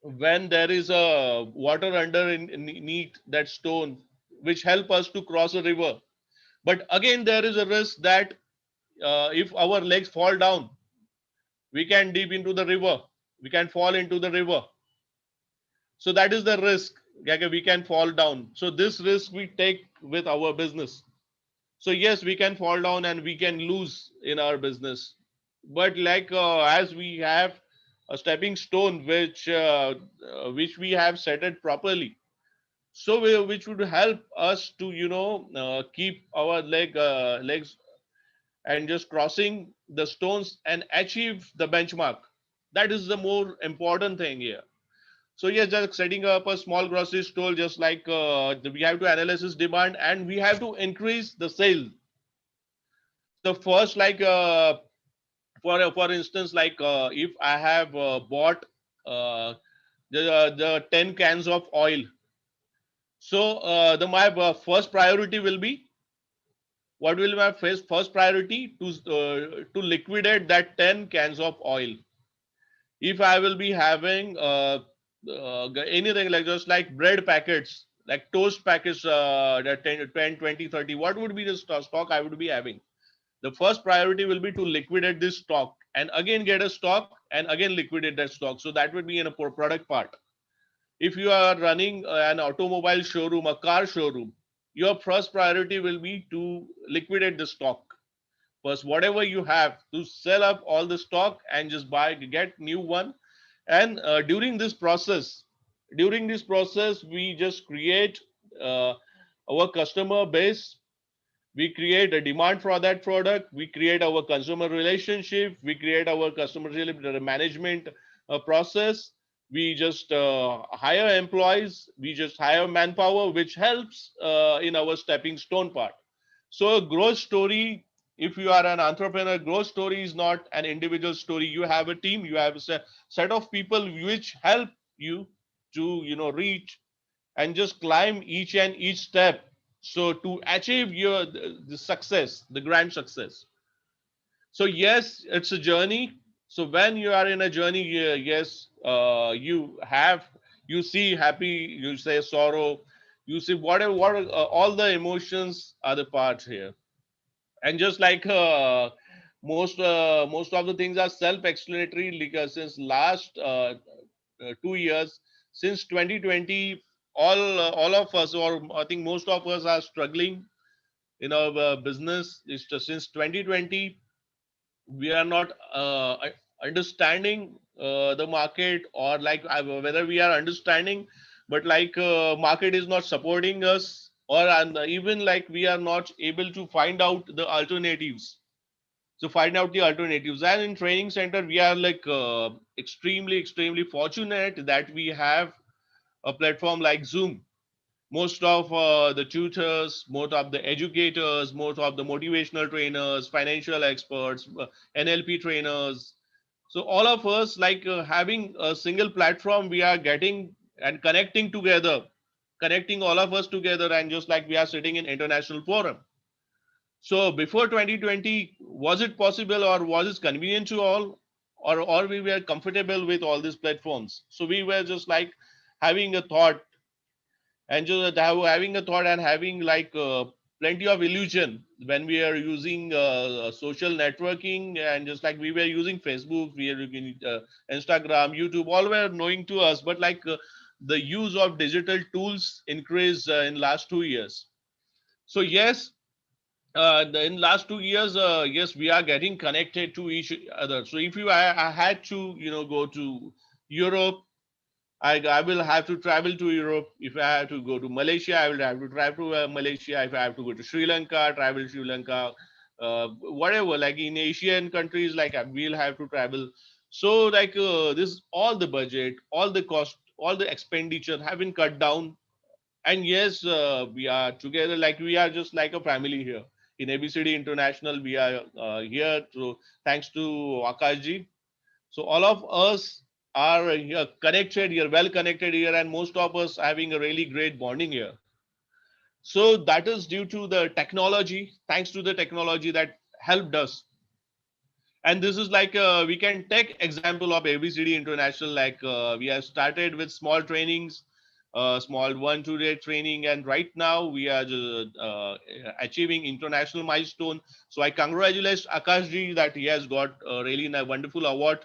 when there is a water underneath that stone, which help us to cross a river. But again, there is a risk that if our legs fall down, we can dip into the river. We can fall into the river. So that is the risk. We can fall down. So this risk we take with our business. So yes, we can fall down and we can lose in our business. But like as we have a stepping stone which we have set it properly, so which would help us to keep our legs and just crossing the stones and achieve the benchmark. That is the more important thing here. So yes, just setting up a small grocery store, just like we have to analyze this demand and we have to increase the sale. So first, like for instance, like if I have bought the 10 cans of oil, so the my first priority will be, what will be my first priority? To liquidate that 10 cans of oil. If I will be having anything like just like bread packets, like toast packets, that 10, 20, 30, what would be the stock I would be having? The first priority will be to liquidate this stock and again get a stock and again liquidate that stock. So that would be in a product part. If you are running an automobile showroom, a car showroom, your first priority will be to liquidate the stock. First, whatever you have, to sell up all the stock and just get new one. And during this process, we just create uh, our customer base. We create a demand for that product. We create our consumer relationship. We create our customer management process. We just hire employees. We just hire manpower, which helps in our stepping stone part. So a growth story, if you are an entrepreneur, growth story is not an individual story. You have a team, you have a set of people which help you to reach and just climb each and each step, so to achieve the success, the grand success. So yes, it's a journey. So when you are in a journey, yes, you see happy, you say sorrow, you see whatever, all the emotions are the part here. And just like most of the things are self-explanatory, because since last 2 years, since 2020, all of us, or I think most of us, are struggling in our business. It's just since 2020 we are not understanding the market, or like whether we are understanding, but like market is not supporting us, or and even like we are not able to find out the alternatives. So find out the alternatives. And in training center, we are like extremely fortunate that we have a platform like Zoom. Most of the tutors, most of the educators, most of the motivational trainers, financial experts, NLP trainers, so all of us, like having a single platform, we are getting and connecting together, connecting all of us together, and just like we are sitting in international forum. So before 2020, was it possible, or was it convenient to all, or we were comfortable with all these platforms? So we were just like having a thought, and just having a thought and having like plenty of illusion when we are using social networking, and just like we were using Facebook, we are using Instagram, YouTube, all were knowing to us, but like the use of digital tools increased in last 2 years. So yes, in last 2 years, yes, we are getting connected to each other. So if I had to go to Europe, I will have to travel to Europe. If I have to go to Malaysia, I will have to travel to Malaysia. If I have to go to Sri Lanka, travel to Sri Lanka. Whatever, like in Asian countries, like we'll have to travel. So like this, all the budget, all the cost, all the expenditure have been cut down. And yes, we are together, like we are just like a family here in ABCD International. We are here to, thanks to Akashji. So all of us are here connected here, well connected here, and most of us having a really great bonding here. So that is due to the technology, thanks to the technology that helped us. And this is like we can take example of ABCD International. Like we have started with small trainings, small 1-2 day training, and right now we are achieving international milestone. So I congratulate Akashji that he has got a really wonderful award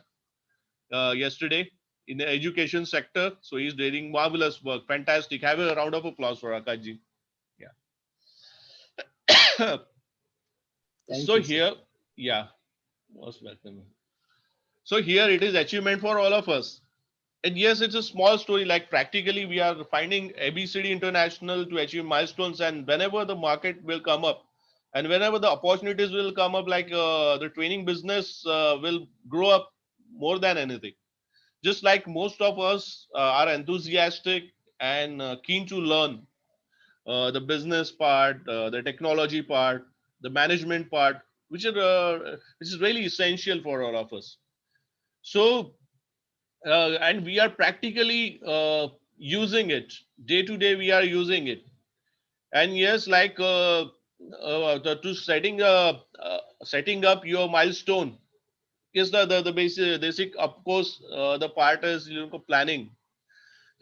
yesterday in the education sector. So he's doing marvelous work. Fantastic. Have a round of applause for Akashji. Yeah. So here, yeah, most welcome. So here it is achievement for all of us. And yes, it's a small story. Like practically, we are finding ABCD International to achieve milestones, and whenever the market will come up, and whenever the opportunities will come up, like the training business will grow up more than anything. Just like most of us are enthusiastic and keen to learn the business part, the technology part, the management part, which is really essential for all of us. So and we are practically using it day to day. We are using it. And yes, like to setting up your milestone Yes, the basic, of course, the part is planning.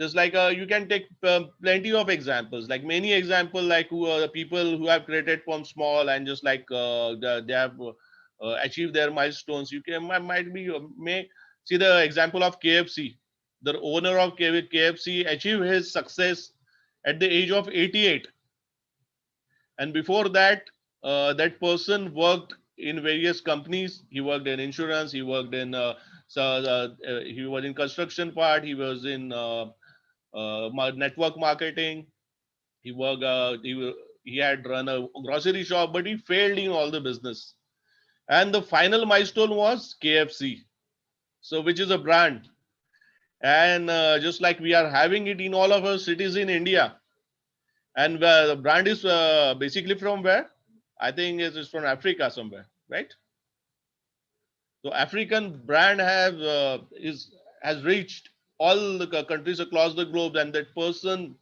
Just like you can take plenty of examples, like many examples, like who are the people who have created from small and just like they have achieved their milestones. You can might be may see the example of KFC. The owner of KFC achieved his success at the age of 88, and before that, that person worked in various companies. He worked in insurance. He worked in he was in construction part. He was in network marketing. He worked. He had run a grocery shop, but he failed in all the business. And the final milestone was KFC, so which is a brand. And just like we are having it in all of our cities in India, and the brand is basically from where? I think it is from Africa somewhere, right? So African brand has reached all the countries across the globe, and that person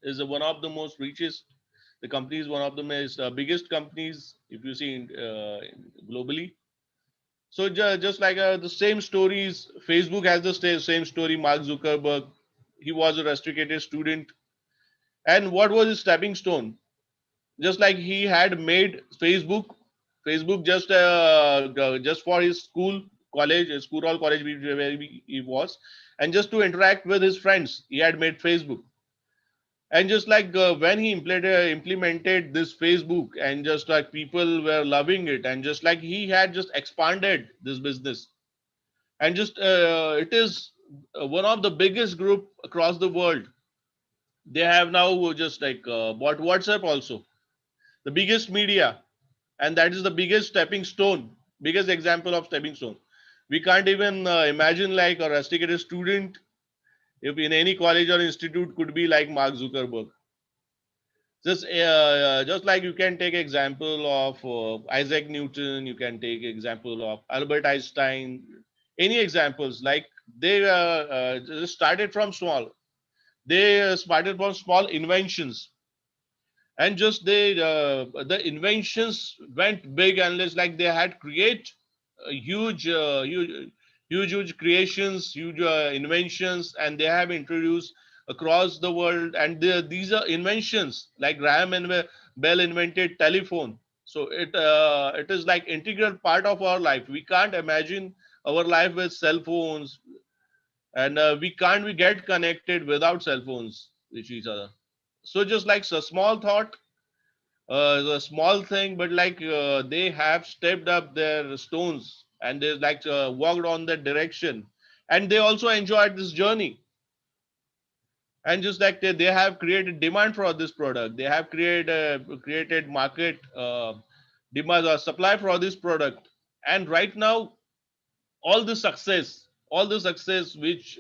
is one of the most richest. The company is one of the most biggest companies if you see globally. So just like the same stories, Facebook has the same story. Mark Zuckerberg, he was a restricted student, and what was his stepping stone? Just like he had made Facebook just for his school or college where he was, and just to interact with his friends, he had made Facebook. And just like when he implemented this Facebook, and just like people were loving it, and just like he had just expanded this business, and just it is one of the biggest group across the world. They have now just like bought WhatsApp also, the biggest media, and that is the biggest stepping stone, biggest example of stepping stone. We can't even imagine like a rusticated student if in any college or institute could be like Mark Zuckerberg. Just like you can take example of Isaac Newton, you can take example of Albert Einstein, any examples like they just started from small. They started from small inventions, and just the inventions went big, and it's like they had create huge creations, huge inventions, and they have introduced across the world. And these are inventions like Graham and Bell invented telephone. So it is like integral part of our life. We can't imagine our life with cell phones, and we can't we get connected without cell phones with each other. So just like a small thought, the small thing, but like they have stepped up their stones, and they like walked on that direction, and they also enjoyed this journey. And just like they have created demand for this product, they have created market demand or supply for this product. And right now, all the success which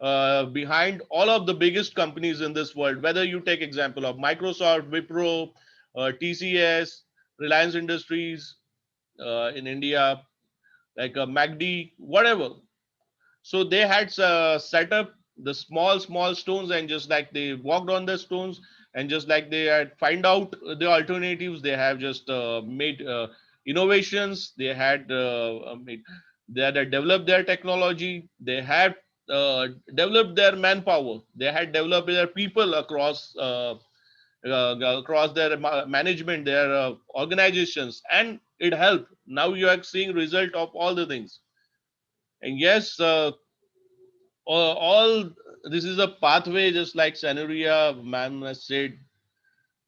behind all of the biggest companies in this world, whether you take example of Microsoft, Wipro, TCS, Reliance Industries in India, like MACD, whatever. So they had set up the small stones, and just like they walked on the stones, and just like they had find out the alternatives, they have just made innovations. They had developed their technology. They had developed their manpower. They had developed their people across their management, their organizations, and it helped. Now you are seeing result of all the things. And yes, all this is a pathway, just like Sanuria ma'am has said,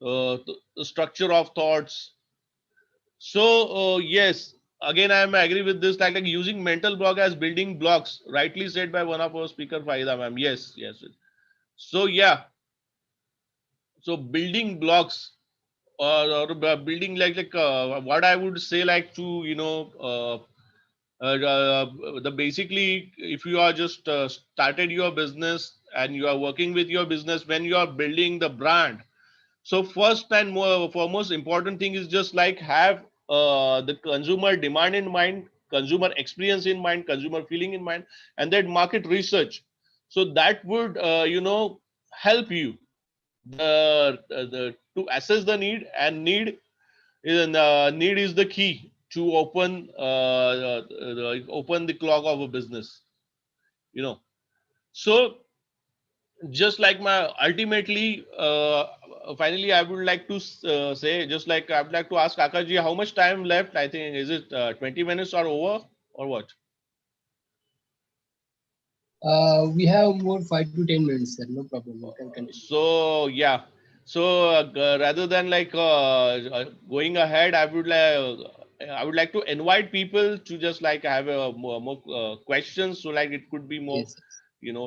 the structure of thoughts. So yes, again I am agree with this, like using mental block as building blocks, rightly said by one of our speaker, Faida ma'am. Yes. So yeah, so building blocks, or building what I would say, like to the basically, if you are just started your business and you are working with your business, when you are building the brand, so first and foremost important thing is just like have the consumer demand in mind, consumer experience in mind, consumer feeling in mind, and that market research. So that would help you the to assess the need, and need is the key to open the clock of a business, you know. So just like my ultimately, finally, I would like to say, just like I would like to ask Akaji, how much time left? I think, is it 20 minutes or over or what?
We have more 5 to 10 minutes, sir. No problem. You can continue.
So yeah, so rather than like going ahead, I would like to invite people to just like have a more questions, so like it could be more,
Yes,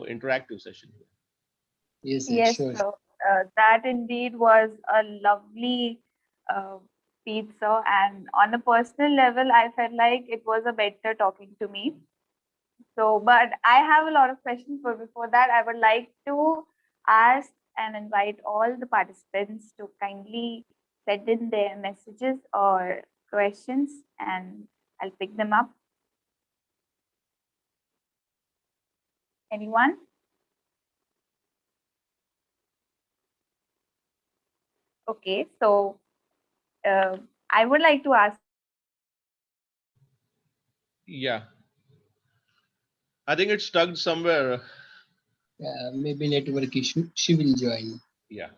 interactive session.
yes, yes,
Yes,
sure.
so that indeed was a lovely uh, speech, sir. And on a personal level, I felt like it was a better talking to me. So, but I have a lot of questions, but before that, I would like to ask and invite all the participants to kindly send in their messages or questions, and I'll pick them up. Anyone? Okay, so I would like to ask.
Yeah, I think it's stuck somewhere.
Maybe network issue. She will join.
Yeah.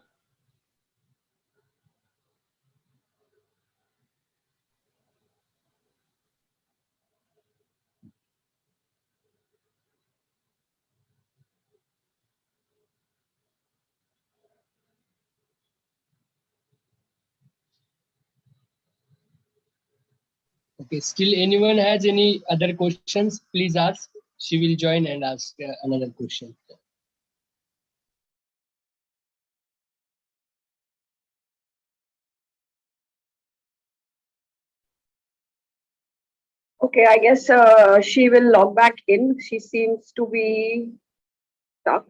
Okay, still anyone has any other questions, please ask. She will join and ask another question.
Okay, I guess she will log back in. She seems to be stuck.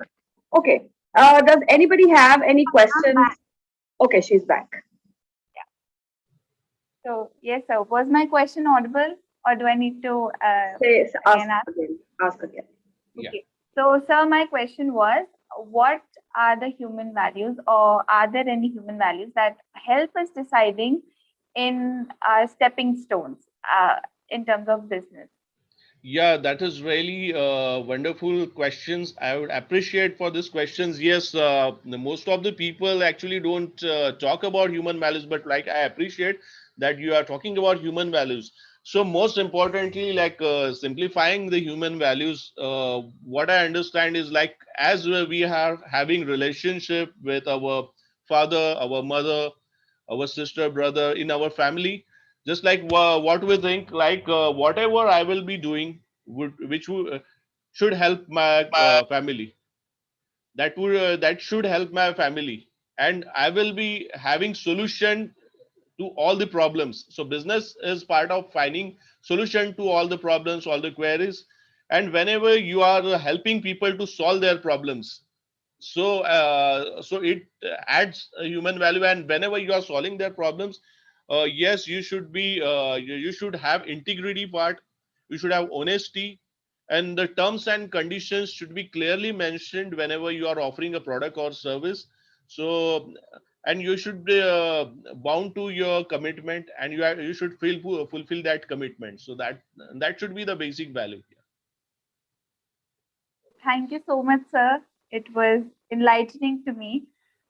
Okay. Does anybody have any questions? Okay, she's back.
So yes, sir. Was my question audible, or do I need to
Say, ask
again ask?
again. Ask again.
Yeah.
Okay. So, sir, my question was, what are the human values, or are there any human values that help us deciding in our stepping stones in terms of business?
Yeah, that is really wonderful questions. I would appreciate for these questions. Yes, most of the people actually don't talk about human values, but like I appreciate that you are talking about human values. So most importantly, like simplifying the human values, what I understand is like as we are having relationship with our father, our mother, our sister, brother in our family, just like what we think, like whatever I will be doing should help my family, that should help my family, and I will be having solution to all the problems. So business is part of finding solution to all the problems, all the queries, and whenever you are helping people to solve their problems, so it adds a human value. And whenever you are solving their problems, yes, you should be you should have integrity part, you should have honesty, and the terms and conditions should be clearly mentioned whenever you are offering a product or service. So and you should be bound to your commitment, and you should fulfill that commitment. So that should be the basic value here.
Thank you so much, sir. It was enlightening to me.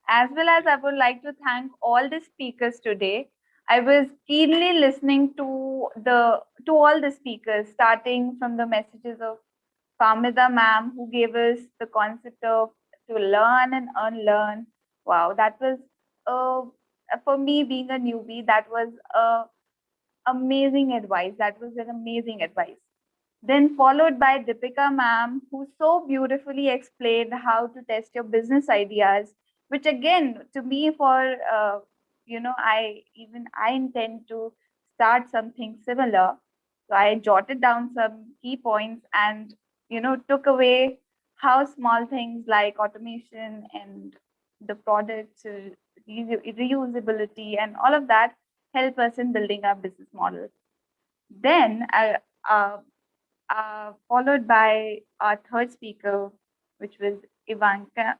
As well as I would like to thank all the speakers today. I was keenly listening to all the speakers, starting from the messages of Famida ma'am, who gave us the concept of to learn and unlearn. Wow, that was for me being a newbie, that was amazing advice. That was an amazing advice. Then followed by Deepika ma'am, who so beautifully explained how to test your business ideas, which again, to me, for I intend to start something similar. So I jotted down some key points and took away how small things like automation and the products reusability and all of that help us in building our business model. Then uh, followed by our third speaker, which was Ivanya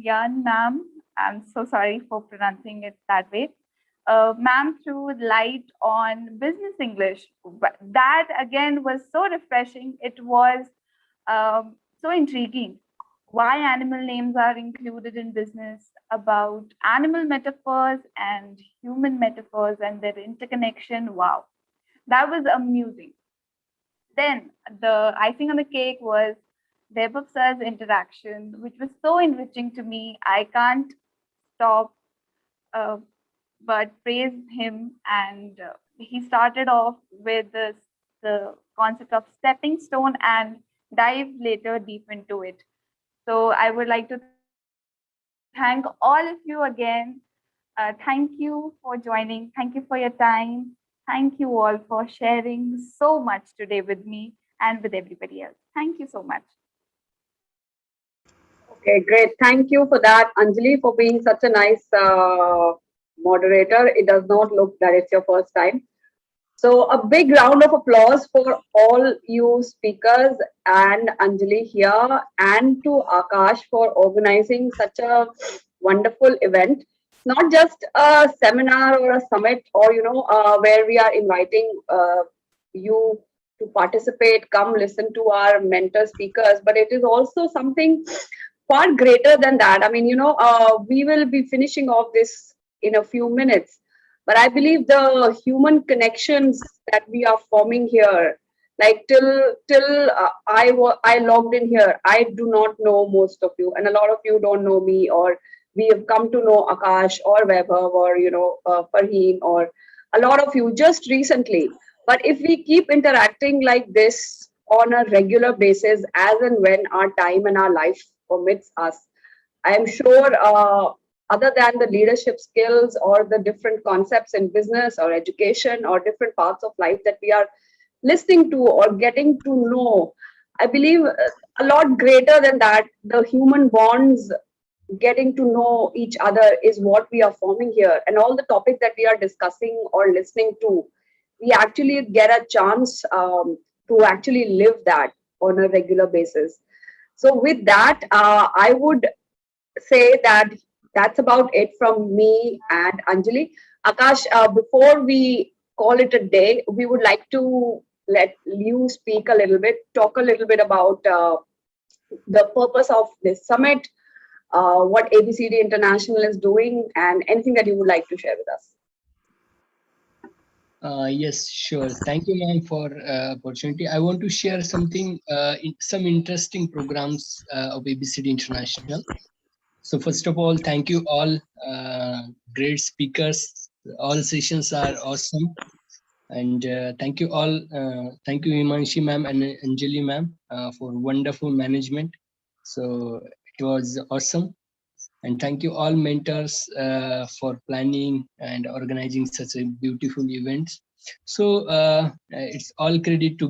Nam. I'm so sorry for pronouncing it that way. ma'am threw light on business English. That again was so refreshing. It was so intriguing. Why animal names are included in business, about animal metaphors and human metaphors and their interconnection. Wow, that was amusing. Then the icing on the cake was Vaibhav sir's interaction, which was so enriching to me. I can't stop uh, but praise him. And he started off with the concept of stepping stone and dive later deep into it. So I would like to thank all of you again. Thank you for joining. Thank you for your time. Thank you all for sharing so much today with me and with everybody else. Thank you so much.
Okay, great. Thank you for that, Anjali, for being such a nice moderator. It does not look that it's your first time. So a big round of applause for all you speakers and Anjali here, and to Akash for organizing such a wonderful event. Not just a seminar or a summit, or where we are inviting you to participate, come listen to our mentor speakers, but it is also something far greater than that. I mean, we will be finishing off this in a few minutes, but I believe the human connections that we are forming here, like till I logged in here, I do not know most of you, and a lot of you don't know me, or we have come to know Akash or Vaibhav or Farheen, or a lot of you just recently. But if we keep interacting like this on a regular basis, as and when our time and our life permits us, I am sure, other than the leadership skills or the different concepts in business or education or different parts of life that we are listening to or getting to know, I believe a lot greater than that, the human bonds, getting to know each other, is what we are forming here. And all the topics that we are discussing or listening to, we actually get a chance to actually live that on a regular basis. So with that, I would say that that's about it from me and Anjali. Akash, before we call it a day, we would like to let you speak a little bit, talk a little bit about the purpose of this summit, what ABCD International is doing, and anything that you would like to share with us.
Yes, sure. Thank you, ma'am, for opportunity. I want to share something, some interesting programs of ABCD International. So first of all, thank you all, great speakers. All sessions are awesome. And thank you all. Thank you, Himanshi ma'am and Anjali ma'am, for wonderful management. So it was awesome. And thank you all mentors for planning and organizing such a beautiful events. So it's all credit to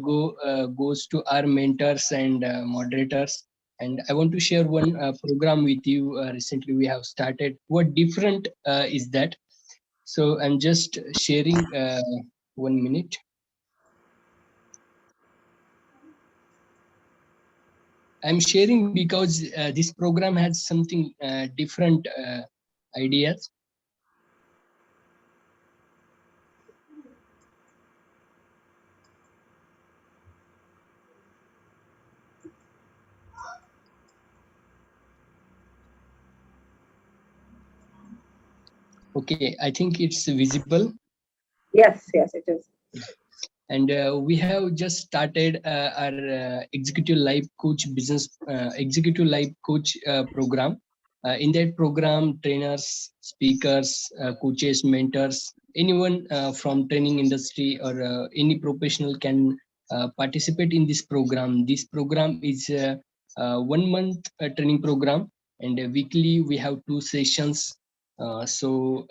goes to our mentors and moderators. And I want to share one program with you. Recently, we have started. What different is that? So I'm just sharing 1 minute. I'm sharing because this program has something different ideas. Okay, I think it's visible.
Yes, it is.
And we have just started our executive life coach business executive life coach program. In that program, trainers, speakers, coaches, mentors, anyone from training industry or any professional can participate in this program. This program is a 1 month training program, and weekly we have 2 sessions. So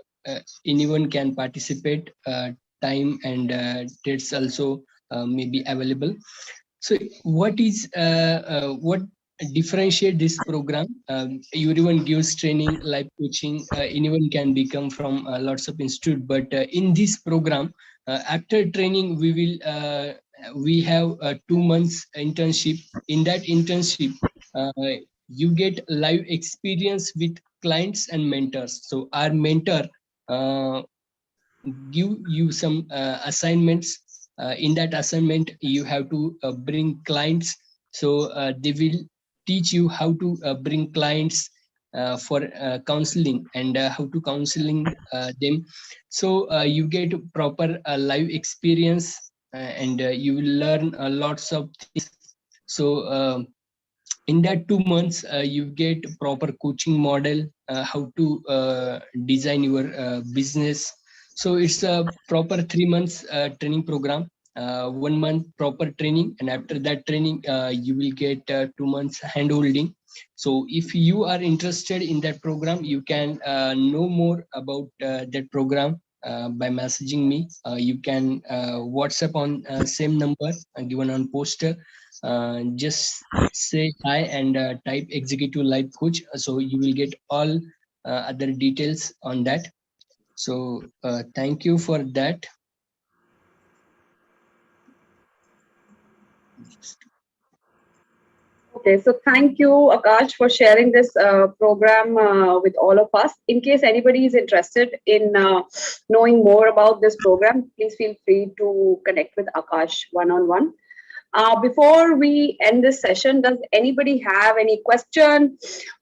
anyone can participate. Time and dates also may be available. So what differentiate this program? Everyone gives training, life coaching. Anyone can become from lots of institute, but in this program, after training, we have 2 months internship. In that internship, uh, you get live experience with clients and mentors. So our mentor give you some assignments. In that assignment, you have to bring clients. So they will teach you how to bring clients for counseling and how to counseling them. So you get proper live experience and you will learn lots of things. So in that 2 months, you get proper coaching model, how to design your business. So it's a proper 3 months training program, 1 month proper training, and after that training, you will get 2 months handholding. So if you are interested in that program, you can know more about that program by messaging me. You can WhatsApp on same number given on poster. Just say hi and type executive life coach, so you will get all other details on that. So thank you for that.
Okay, so thank you, Akash, for sharing this program with all of us. In case anybody is interested in knowing more about this program, please feel free to connect with Akash one-on-one. Before we end this session, does anybody have any question,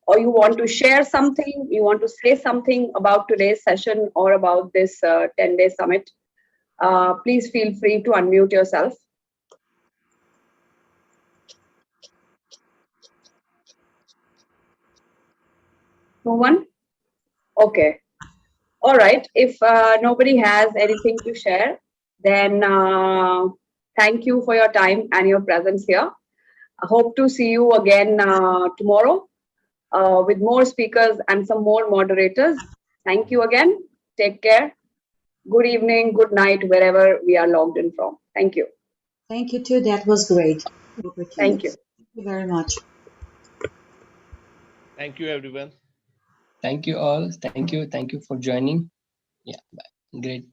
or you want to share something, you want to say something about today's session or about this 10-day summit? Please feel free to unmute yourself. No one? Okay. All right. If nobody has anything to share, then thank you for your time and your presence here. I hope to see you again tomorrow with more speakers and some more moderators. Thank you again. Take care. Good evening, good night, wherever we are logged in from. Thank you.
Thank you too. That was great.
Thank you.
Thank you very much.
Thank you, everyone.
Thank you all. Thank you for joining. Yeah, bye. Great.